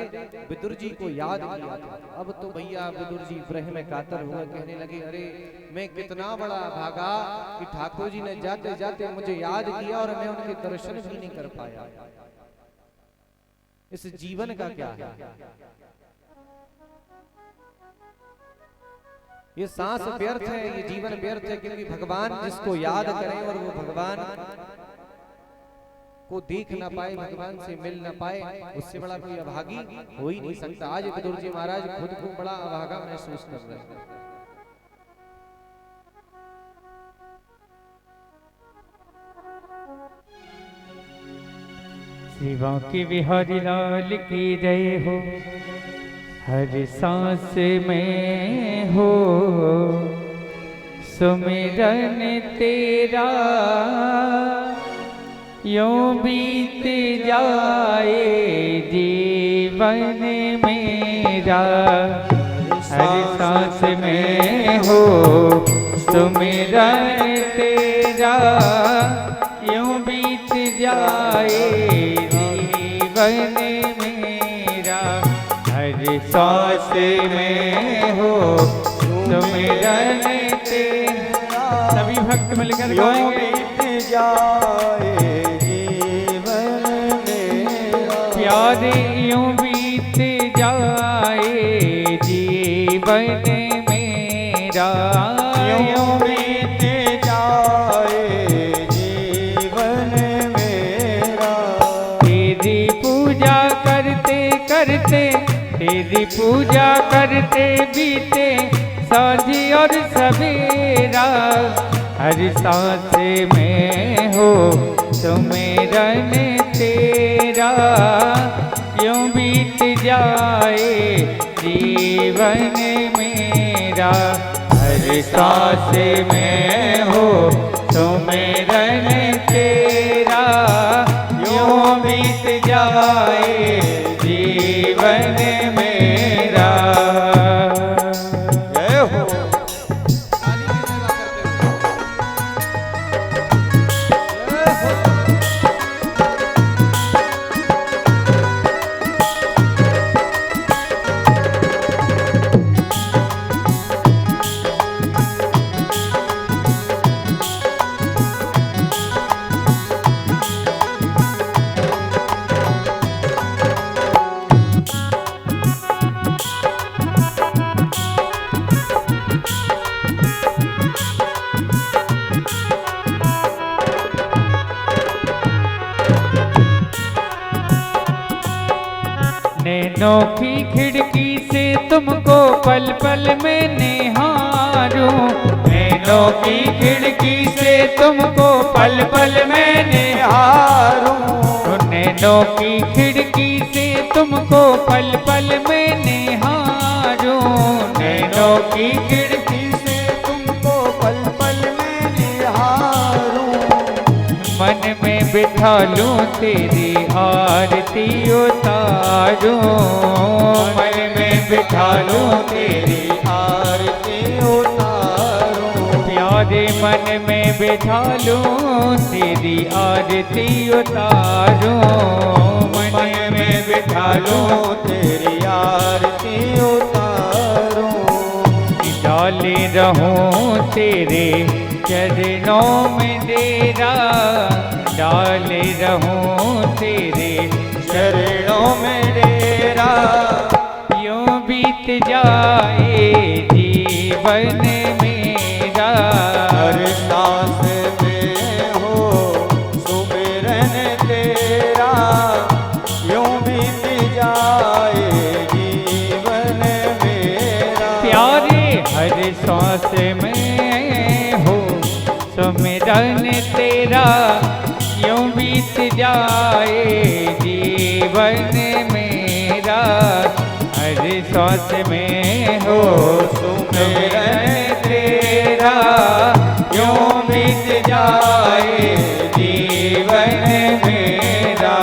विदुर जी को याद किया। अब तो भैया विदुर जी ब्रह्म में कातर हुए, कहने लगे अरे मैं कितना बड़ा भागा कि ठाकुर जी ने जाते जाते मुझे याद किया और मैं उनके दर्शन भी नहीं कर पाया। इस जीवन का क्या है? ये सांस व्यर्थ है, ये जीवन व्यर्थ है, क्योंकि भगवान जिसको याद करें और वो भगवान को देख ना पाए, भगवान से मिल ना पाए, उससे बड़ा कोई अभागी हो ही नहीं सकता। आज विदुर जी महाराज खुद को बड़ा अभागा महसूस कर रहे हैं। शिवा की बिहारी लाल की जय हो, हर सांस में हो सुमिरन तेरा, यूं बीत जाए जीवन मेरा। हर सांस में हो सुमिरन तेरा, यूं बीत जाए जीवन मेरा। हर सांस में हो सुमिरन तेरा। सभी भक्त मिलकर गाएंगे। जाए जीवन मेरा, प्यारे यूं बीत जाए जीवन मेरा। यूं बीत जाए जीवन मेरा। तेरी पूजा करते करते, तेरी पूजा करते बीते सांझ और सवेरा। हर सांस में हो सुमिरन तेरा, यूं बीत जाए जीवन मेरा। मेरा, हर सांस में हो सुमिरन तेरा, यूं बीत जाए जीवन मेरा। जय हो। नैनों की खिड़की से तुमको पल पल में निहारूं, नैनों की खिड़की से तुमको पल पल में निहारूं, नैनों की खिड़की से तुमको पल पल में निहारूं, नैनों की खिड़की से तुमको पल पल में निहारूं, मन में बिठा लूं तेरी आरती उतारूं, मन में बिठा लूं तेरी आरती उतारूं, प्यारे मन में बिठा लूं तेरी आरती उतारूं, मन में बिठा लूं तेरी आरती उतारूं, डाले रहूं तेरे चरणों में डेरा, डाले रहूं तेरे चरणों में डेरा, यूं बीत जाए जीवन मेरा, हर सांस में हो सुमिरन तेरा, यूं बीत जाए जीवन मेरा। प्यारे हर सांस में हो सुमिरन तेरा, यूं बीत जाए जीवन मेरा, हर सांस में हो सुमिरन तेरा, यूं बीत जाए जीवन मेरा।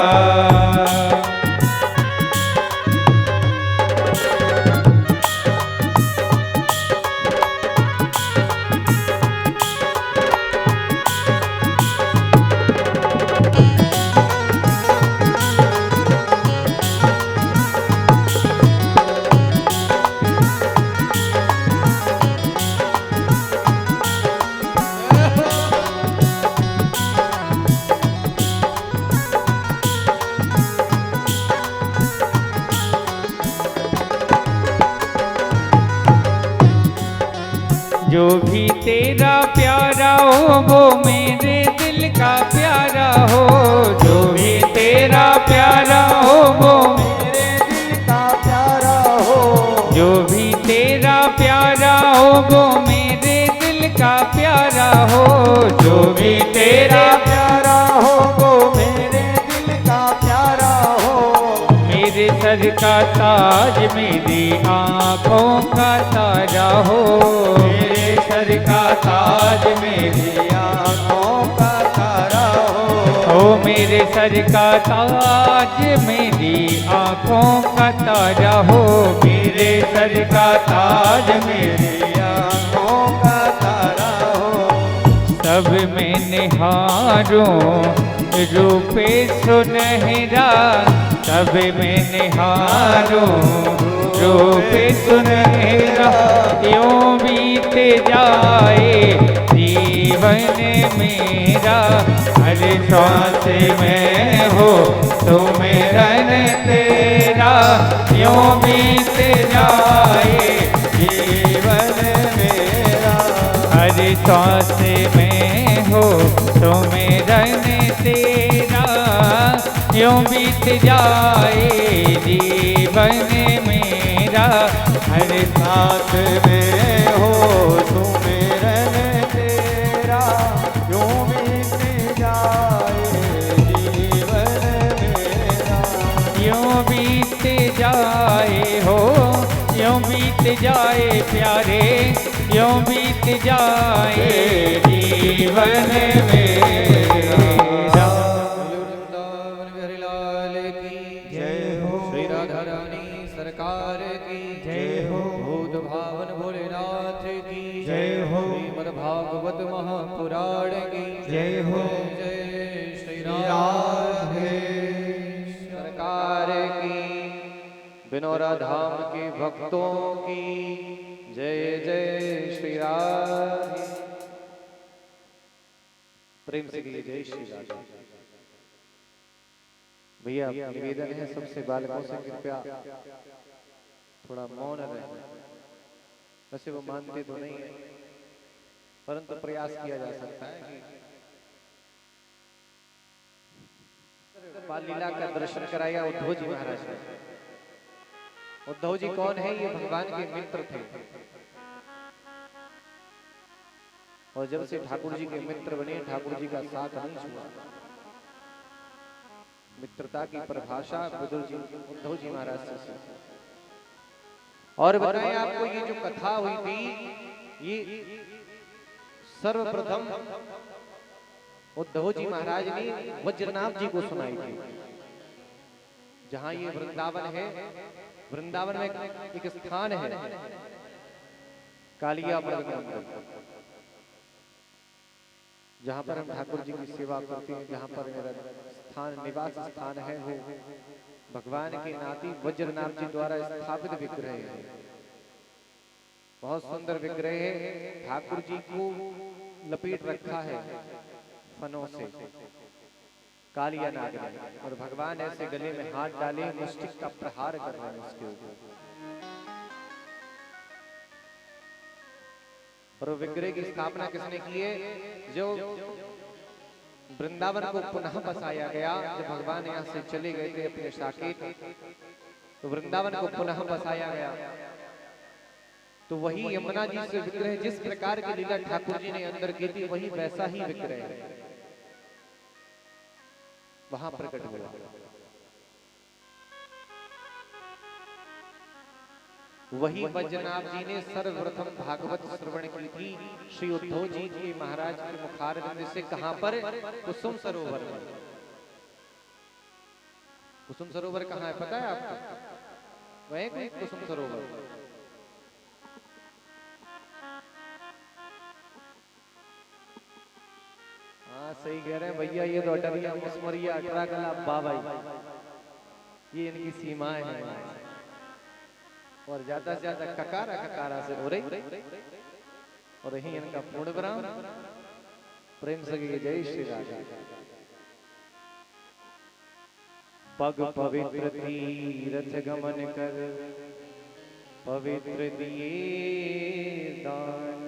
जो भी तेरा प्यारा हो वो मेरे दिल का प्यारा हो, जो भी तेरा प्यारा हो वो मेरे दिल का प्यारा हो, जो भी तेरा प्यारा हो वो मेरे दिल का प्यारा हो, जो भी तेरा प्यारा हो वो मेरे दिल का प्यारा हो, मेरे सर का ताज मेरी आँखों का तारा हो, मेरे सर का ताज मेरी आँखों का तारा हो, ओ मेरे सर का ताज मेरी आँखों का तारा हो, मेरे सर का ताज मेरी आँखों का तारा हो। सब में निहारूं रूपे सुनहरा, सब में निहारूं रूपे सुनहरा, यूं बीत जाए जीवन मेरा, हर सांस में हो सुमिरन तेरा, यूं बीत जाए जीवन मेरा, हर सांस में हो सुमिरन तेरा, यूं बीत जाए जीवन मेरा, हर सांस में हो सुमिरन तेरा, यूं बीत जाए जीवन मेरा, यूं बीत जाए हो, यूं बीत जाए प्यारे क्यों बीत जाए जीवन मेरा। वृंदावन बिहारी लाल की जय हो। श्री राधा रानी सरकार की जय हो। भूत भावन भोलेनाथ की जय हो। श्रीमद् भागवत महापुराण की जय हो। जय श्री राधे सरकार की बिनौरा धाम के भक्तों की जय जय श्री राधे। प्रेम से कहिए जय श्री राधे। भैया निवेदन है सबसे बालकों से कृपया थोड़ा मौन रहे। वैसे वो मानते तो नहीं है परंतु प्रयास किया जा सकता है कि बाल लीला का दर्शन कराया उद्धव जी महाराज ने। उद्धव जी कौन है? ये भगवान के मित्र थे और जब से ठाकुर जी के मित्र बने ठाकुर जी का साथ नहीं छुआ। मित्रता की परिभाषा उद्धव जी महाराज से सीखी। और बताएं आपको ये जो कथा हुई थी ये सर्वप्रथम उद्धव जी महाराज ने वज्रनाभ जी को सुनाई थी। जहां ये वृंदावन है, वृंदावन में एक स्थान है कालिया मर्द मंदिर, जहां पर हम ठाकुर जी की सेवा करते हैं, जहां पर मेरा स्थान निवास स्थान है वो भगवान के नाती वज्रनाभ जी द्वारा स्थापित विग्रह है। बहुत सुंदर विग्रह है। ठाकुर जी को लपेट रखा है फनों से कालिया नाग ने और भगवान ऐसे गले में हाथ डाले मुष्टिक का प्रहार कर रहे हैं उसके ऊपर। और विग्रह की स्थापना किसने की है? जो वृंदावन को पुनः बसाया गया, जब भगवान यहाँ से चले गए थे अपने साकेत, तो वृंदावन को पुनः बसाया गया। तो वही यमुना जी से विग्रह जिस प्रकार की लीला ठाकुर जी ने अंदर की थी वही वैसा ही विग्रह वहां प्रकट हुआ। वही वज्रनाभ जी ने सर्वप्रथम भागवत श्रवण की थी श्री उद्धव जी के महाराज के मुखारविंद से। कहां पर? कुसुम सरोवर में। कुसुम सरोवर कहाँ है पता है आपको? वह कोई कुसुम सरोवर हाँ सही कह रहे हैं भैया। ये तो अटरिया मुसमरिया अटरा कला बाबाई ये इनकी सीमाएं हैं और ज्यादा से ज्यादा ककारा ककारा से हो रही और यही इनका पूर्ण विराम। प्रेम से जय श्री राधे। पग पवित्र तीरथ गमन कर पवित्र दिए दान,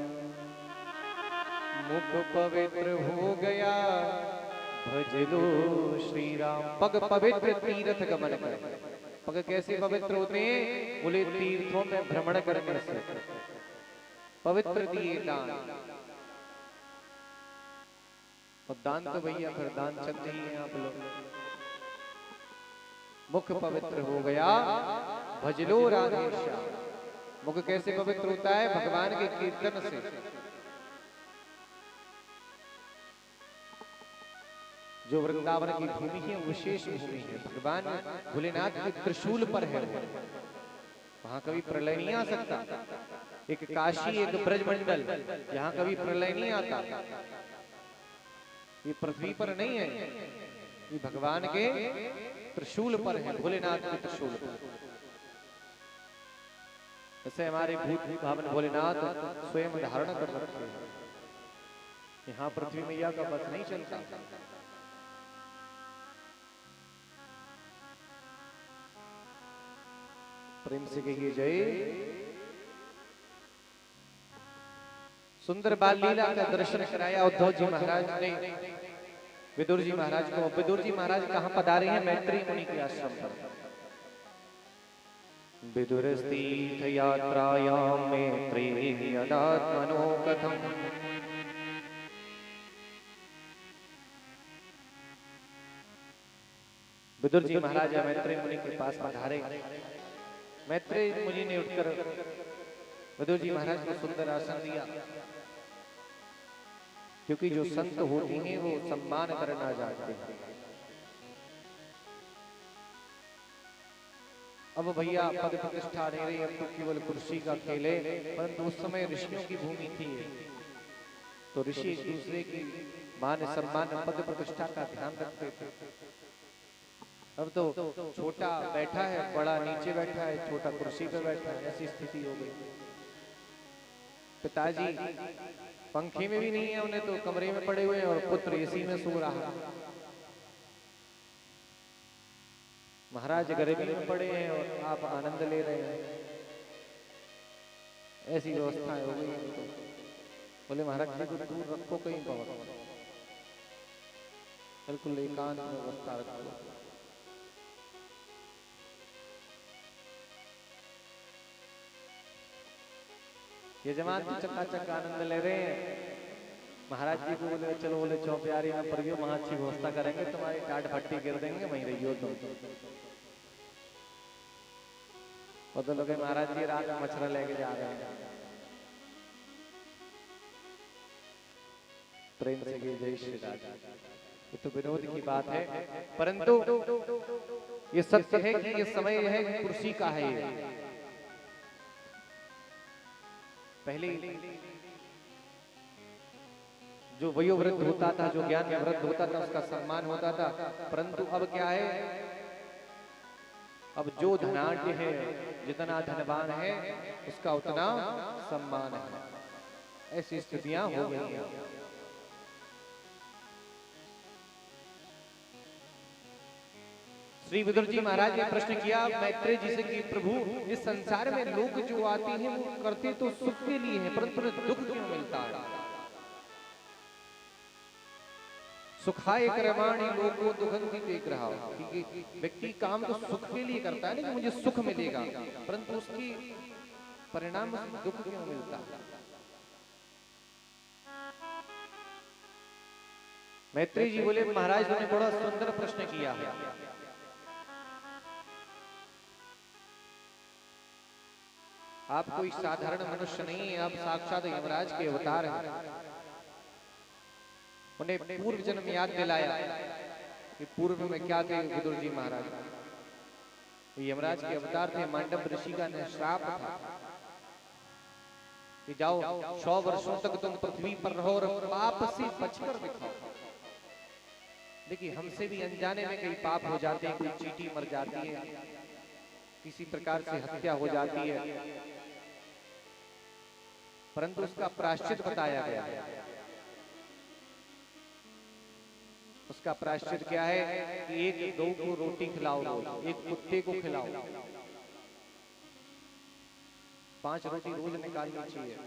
मुख पवित्र हो गया भज लो श्री राम। पग पवित्र तीर्थ गमन कर। पग कैसे पवित्र होते हैं? बोले तीर्थों में भ्रमण करने से। पवित्र दिए दान, और दान तो भैया फिर दान चलते ही हैं आप लोग। मुख पवित्र हो गया भजलो राधेश्याम। मुख कैसे पवित्र होता है? भगवान के कीर्तन से। जो वृंदावन की भूमि है विशेष भूमि है। भगवान भोलेनाथ के त्रिशूल पर है। वहां कभी प्रलय नहीं आ सकता। एक काशी एक ब्रजमंडल, यहाँ कभी प्रलय नहीं आता। ये पृथ्वी पर नहीं है, ये भगवान के त्रिशूल पर है, भोलेनाथ के त्रिशूल पर। ऐसे हमारे भूत भावन भोलेनाथ स्वयं धारण कर रखे हैं। यहाँ पृथ्वी मैया का बस नहीं चलता। प्रेम से कहिए जय। सुंदर बाल लीला का दर्शन कराया उद्धव जी महाराज ने विदुर जी महाराज को। विदुर जी महाराज कहाँ पधारे हैं? मैत्री मुनि के आश्रम पर। विदुर तीर्थ यात्रायाम मैत्री अनात्मनो कथम। विदुर जी महाराज मैत्री मुनि के पास पधारे। मैत्री मुनि ने उठकर विदुर जी महाराज को सुंदर आसन दिया, क्योंकि जो संत होते हैं वो सम्मान करना जानते हैं। अब भैया पद प्रतिष्ठा नहीं रही, अब तो केवल कुर्सी का खेल है, परंतु उस समय ऋषियों की भूमि थी, तो ऋषि एक दूसरे की मान सम्मान पद प्रतिष्ठा का ध्यान रखते थे। अब तो छोटा बैठा है, बड़ा नीचे बैठा है, छोटा कुर्सी पे बैठा है, ऐसी स्थिति हो गई। पिताजी पंखे में भी नहीं है, उन्हें तो कमरे में पड़े हुए हैं, और पुत्र एसी में सो रहा है। महाराज गरीबी में पड़े हैं और आप आनंद ले रहे हैं, ऐसी व्यवस्था हो गई है। तो बोले महाराज जी को दूर रखो कहीं पर, बिल्कुल एकांत में व्यवस्था रखो। यजमान जी चकाचक आनंद ले रहे हैं। महाराज जी को बोले चलो, बोले चौप्यारी में परियो, वहां अच्छी व्यवस्था करेंगे, तुम्हारी टाट फट्टी गिर देंगे, वहीं रहियो तुम। और तो लोग महाराज जी रात में मछरा लेके जा रहे हैं। प्रेम से जय श्री राधे। ये तो विनोद की बात है, परंतु ये सत्य है कि ये समय है कुर्सी का है। पहले जो वयोवृद्ध होता था, जो ज्ञान में वृद्ध होता था, उसका सम्मान होता था, परंतु अब क्या है, अब जो धनाढ्य है, जितना धनवान है, उसका उतना सम्मान है। ऐसी स्थितियां हो गई हैं। श्री विदुर जी महाराज ने प्रश्न किया मैत्रेय जी से कि प्रभु, इस संसार में लोग जो आते हैं वो करते तो सुख के लिए है, परंतु दुख क्यों मिलता है? सुखाय कर्माणि लोको दुखंति देख रहा हो कि व्यक्ति काम तो सुख के लिए करता है ना, कि मुझे सुख मिलेगा, परंतु उसकी परिणाम दुख क्यों मिलता है? मैत्रेय जी बोले महाराज ने बड़ा सुंदर प्रश्न किया है। आप कोई साधारण मनुष्य नहीं है, आप साक्षात यमराज के अवतार हैं। उन्हें पूर्व जन्म याद दिलाया कि पूर्व में क्या थे विदुर जी महाराज। यमराज के अवतार थे, मांडव ऋषि का श्राप था कि जाओ 100 वर्षों तक तुम पृथ्वी पर रहो और पाप से बचकर दिखाओ। देखिए हमसे भी अनजाने में कई पाप हो जाते हैं, कोई चींटी मर जाती है, किसी प्रकार से हत्या हो जाती है, परंतु उसका प्रायश्चित बताया गया है। उसका प्रायश्चित क्या है कि एक गौ को रोटी खिलाओ, एक कुत्ते को खिलाओ, 5 रोटी रोज निकालनी चाहिए।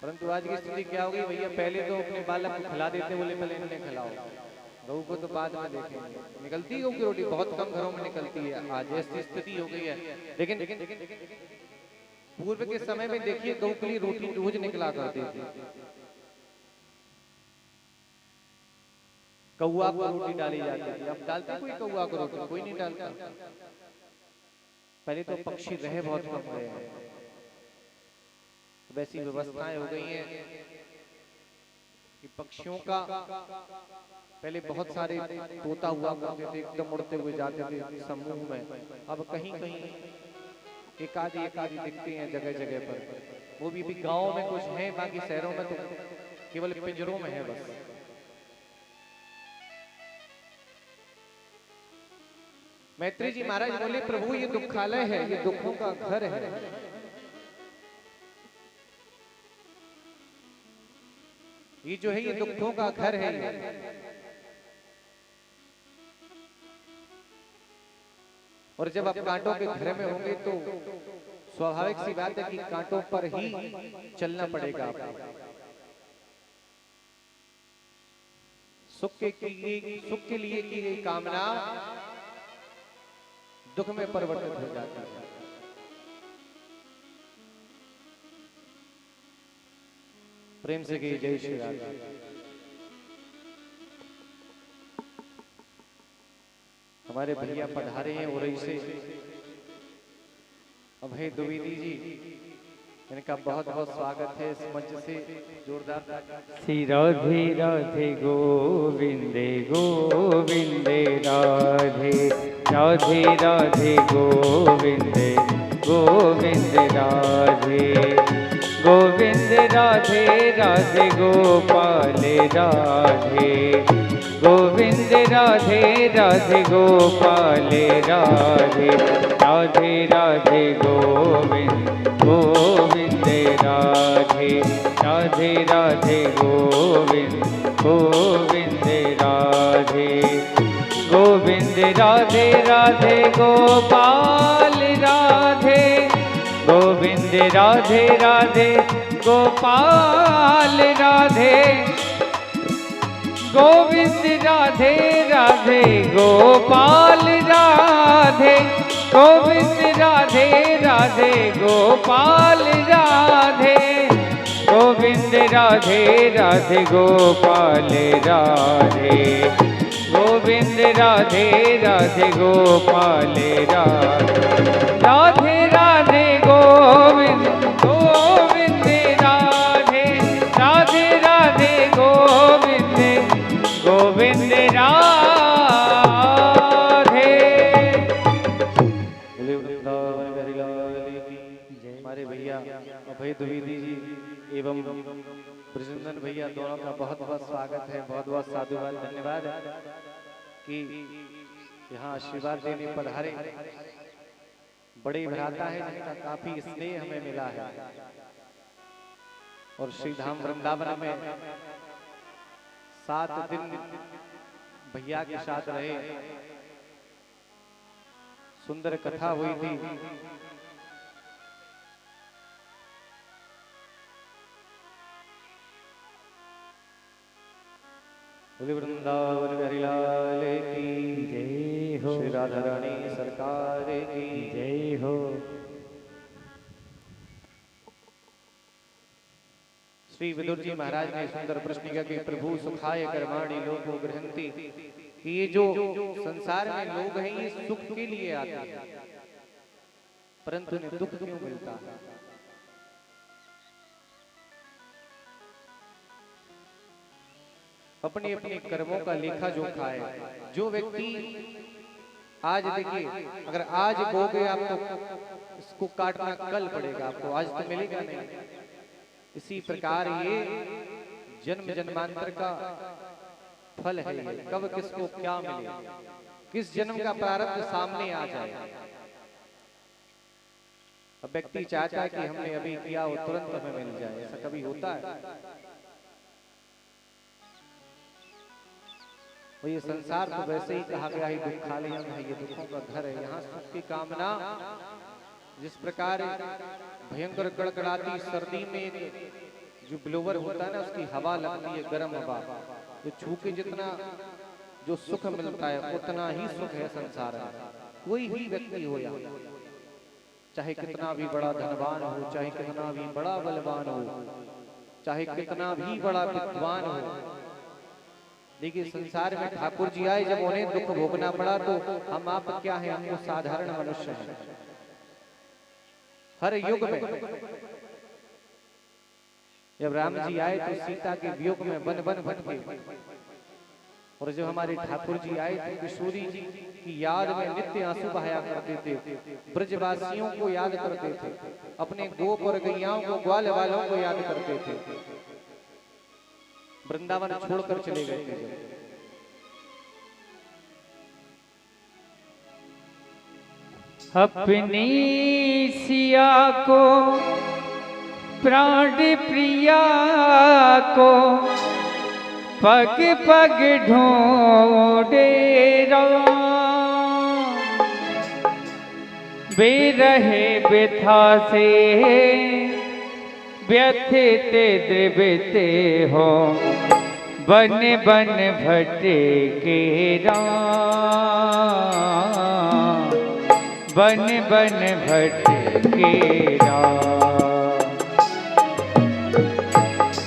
परंतु आज की स्थिति क्या होगी भैया, पहले तो अपने बालक को खिला देते, बोले पहले इन्हें खिलाओ, गौ को तो बाद में देखेंगे। निकलती है गौ की रोटी, बहुत कम घरों में निकलती है, आज ऐसी स्थिति हो गई है। लेकिन पूर्व के समय में देखिए गौ के लिए रोटी रोज निकला करती थी। कौआ को रोटी डाली जाती थी, अब डालते कोई कौआ को रोटी? कोई नहीं डालता। पहले तो पक्षी रहे बहुत कम गए हैं, वैसी व्यवस्थाएं हो गई हैं कि पक्षियों का पहले बहुत सारे तोता हुआ करते थे, एकदम उड़ते हुए जाते थे समूह में। अब कहीं कहीं एकाधी दिखते हैं जगह जगह पर, वो भी गांव में कुछ है, बाकी शहरों में तो केवल पिंजरों में है बस। मैत्रेय जी महाराज बोले प्रभु ये दुखालय है, ये दुखों का घर है। ये जो है ये दुखों का घर है। और जब आप कांटों के घर में होंगे तो स्वाभाविक सी बात है कि कांटों पर ही चलना पड़ेगा आपको। सुख के लिए की गई कामना दुख में परिवर्तित हो जाती है। प्रेम से कहिए जय श्री राम। हमारे भैया पधारे हैं उरई से, अभय द्विवेदी जी, इनका बहुत बहुत स्वागत है इस मंच से जोरदार। श्री राधे राधे गोविंदे गोविंदे राधे राधे राधे गोविंदे गोविंद राधे गोविंद राधे राधे गोपाल राधे गोविंद राधे राधे गोपाल राधे राधे राधे गोविंद गोविंद राधे राधे राधे गोविंद गोविंद राधे गोविंद राधे राधे गोपाल राधे गोविंद राधे राधे गोपाल राधे गोविंद राधे राधे गोपाल राधे गोविंद राधे राधे गोपाल राधे गोविंद राधे राधे गोपाल राधे गोविंद राधे राधे गोपाल राधे राधे राधे गोविंद गोविंद राधे राधे राधे गोविंद गोविंद राधे। हमारे भैया अभय द्विवेदी जी एवं ब्रजनंदन भैया दोनों का बहुत बहुत स्वागत है, बहुत बहुत साधुवाद, धन्यवाद कि यहाँ आशीर्वाद देने पधारे। बड़े भ्राता है जिनका काफी स्नेह हमें मिला है और श्री धाम वृंदावन में 7 दिन भैया के साथ रहे, सुंदर कथा हुई थी। वृंदावन बिहारी लाल की जय हो, श्री राधा रानी सरकार की जय हो। श्री विदुर जी महाराज ने सुंदर प्रश्न किया कि प्रभु सुखाय कर्माणि लोको गृहन्ति, कि ये जो संसार में लोग हैं ये सुख के लिए आते हैं, परंतु उन्हें दुख क्यों मिलता है? अपने अपने कर्मों का लेखा जोखा है। जो व्यक्ति आज देखिए, अगर आज बोगे आप तो इसको काटना कल पड़ेगा आपको, आज तो मिलेगा नहीं। इसी प्रकार ये जन्म जन्मांतर का फल है, कब किसको क्या मिले, किस जन्म का प्रारब्ध सामने आ जाए। अब व्यक्ति चाहता है कि हमने अभी किया वो तुरंत हमें मिल जाए, ऐसा कभी होता है? और ये संसार तो वैसे ही कहा गया है दुखालयम है, ये दुखों का घर है। यहाँ सुख की कामना, जिस प्रकार भयंकर कड़कड़ाती सर्दी में जो ब्लोवर होता है ना, उसकी हवा लगती है, गर्म हवा, तो छू के जितना जो सुख मिलता है उतना ही सुख है संसार में। कोई भी व्यक्ति हो, या चाहे कितना भी बड़ा धनवान हो, चाहे कितना भी बड़ा बलवान हो, चाहे कितना भी बड़ा विद्वान हो, देखिए संसार में ठाकुर जी आए, जब उन्हें दुख भोगना पड़ा तो हम आप क्या हैं, हम तो साधारण मनुष्य हैं। हर युग में जब राम जी आए तो सीता के वियोग में वन वन भटके, और जब हमारे ठाकुर जी आए तो किशोरी जी की याद में नित्य आंसू बहाया करते थे, ब्रजवासियों को याद करते थे, अपने गोप और गैयाओं को, ग्वाल वालों को याद करते थे। वृंदावन छोड़कर चले गए थे। अपनी सिया को प्राण प्रिया को पग पग ढूंढे बेरहे बिथा से व्यथित द्रवित हो, बन बन भटके राम, बन बन भटके राम।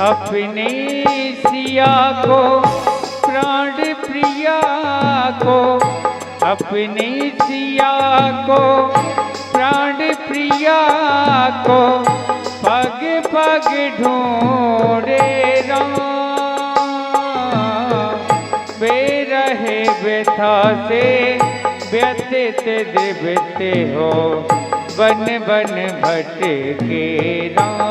अपने सिया को प्राण प्रिया को, अपने सिया को प्राण प्रिया प्रिया को पग पग ढूंढे राम, वे रहे व्यथा से व्यथित द्रवित हो, बन बन भटके राम,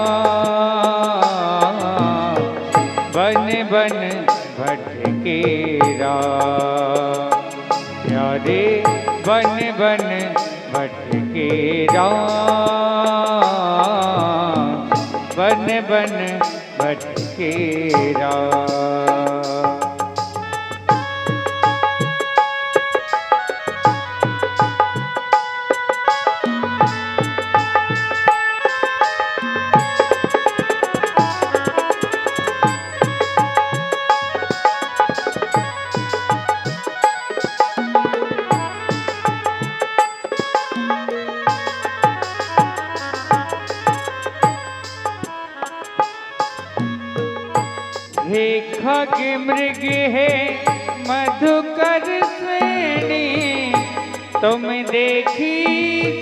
बन बन भटके राम, प्यारे बन बन भटके राम, बन बन भटके राम। हे खग मृग है मधुकर श्रेणी, तुम देखी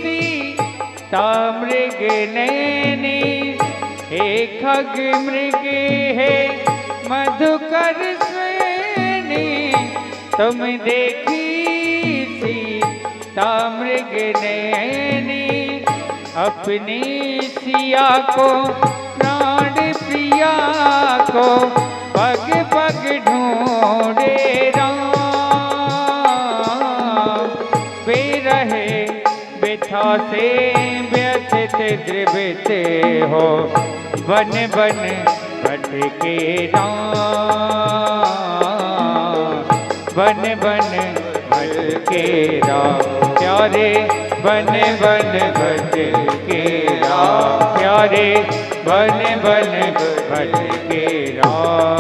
सीता मृग नैनी। हे खग मृग है मधुकर श्रेणी, तुम देखी सीता मृग नैनी। अपनी सिया को प्राण प्रिया को पग पग ढूंढे राम, वे रहे व्यथा से व्यथित द्रवित हो, बन बन भटके राम, बन बन भटके राम, प्यारे बन बन भटके राम, प्यारे बन बन भटके राम।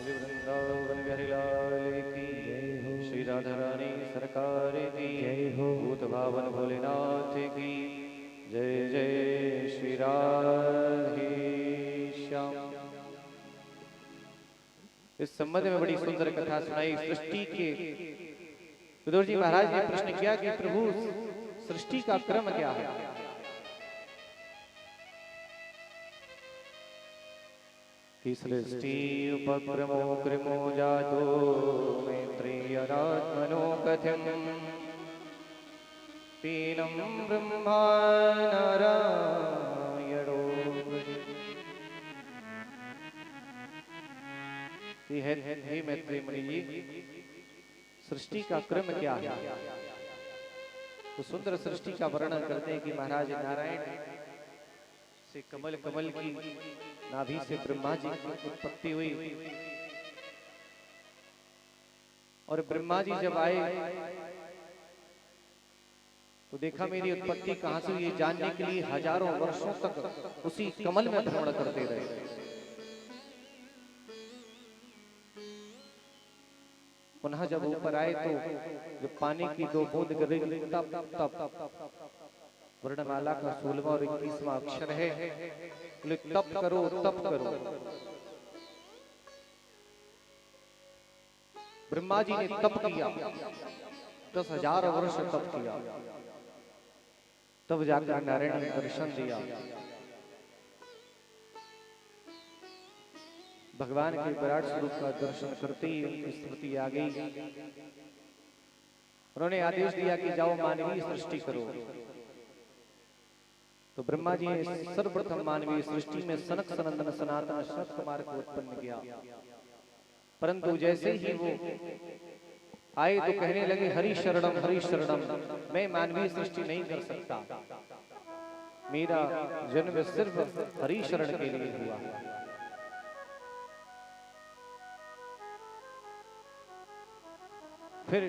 वृंदावन बिहारी लाल की जय हो, श्री राधा रानी सरकार की जय हो, भूत भावन भोलेनाथ की जय जय, श्री राधे श्याम। इस संबंध में बड़ी सुंदर कथा सुनाई सृष्टि के। विदुर जी महाराज ने प्रश्न किया कि प्रभु सृष्टि का क्रम क्या है? कि सृष्टि उपक्रमो क्रमो जातो मैत्रेयरात्मनो कथम, तीनं ब्रह्मा नारायणो। हे मैत्रेय मुनि जी, सृष्टि का क्रम क्या है? तो सुंदर सृष्टि का वर्णन करते हैं कि महाराज नारायण से कमल कमल की नाभि से ब्रह्मा जी की उत्पत्ति हुई, और ब्रह्मा जी जब आए तो देखा मेरी उत्पत्ति कहां से हुई, ये जानने के लिए हजारों वर्षों तक उसी कमल में भ्रमण करते रहे। पुनः जब ऊपर आए तो जब पानी की दो बूंद गिरी तब तब वर्णमाला का 16वां और 21वां अक्षर है, तप करो तप करो। ब्रह्मा जी ने तप किया, 10,000 वर्ष तप किया, तब जाकर नारायण ने दर्शन दिया। भगवान के विराट स्वरूप का दर्शन करते ही उनकी स्मृति आ गई। उन्होंने आदेश दिया कि जाओ मानवीय सृष्टि करो। तो ब्रह्मा जी ने सर्वप्रथम मानवीय सृष्टि में सनक सनंदन सनातन सनत कुमार को उत्पन्न किया। परंतु जैसे ही वो आए तो कहने लगे हरि शरणम, मैं मानवीय सृष्टि नहीं कर सकता, मेरा जन्म सिर्फ हरि शरण के लिए हुआ। फिर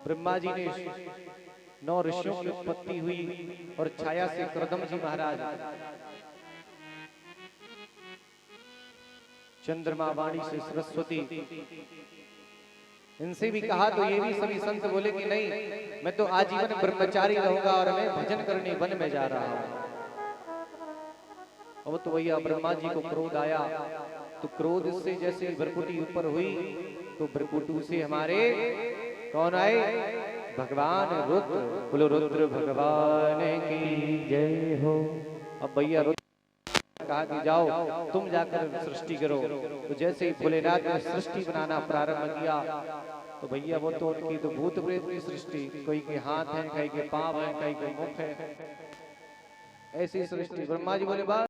ब्रह्मा जी ने 9 ऋषियों की उत्पत्ति हुई और छाया से करदम जी महाराज, चंद्रमा वाणी से सरस्वती, इनसे भी कहा तो ये भी सभी संत बोले कि नहीं, मैं तो आजीवन ब्रह्मचारी रहूंगा और मैं भजन करने वन में जा रहा हूं। अब तो भैया ब्रह्मा जी को क्रोध आया, तो क्रोध से जैसे भ्रकुटी ऊपर हुई तो भ्रकुटू से हमारे कौन आए, भगवान रुद्र, बोलो रुद्र भगवान की जय हो। अब भैया रुद्र कहा कि जाओ तुम जाकर सृष्टि करो। तो जैसे ही भोलेनाथ ने सृष्टि बनाना प्रारंभ किया तो भैया वो तो उनकी तो भूत प्रेत की सृष्टि, कोई के हाथ है, कहीं के पांव है, कहीं के मुख है, ऐसी सृष्टि। ब्रह्मा जी बोले बात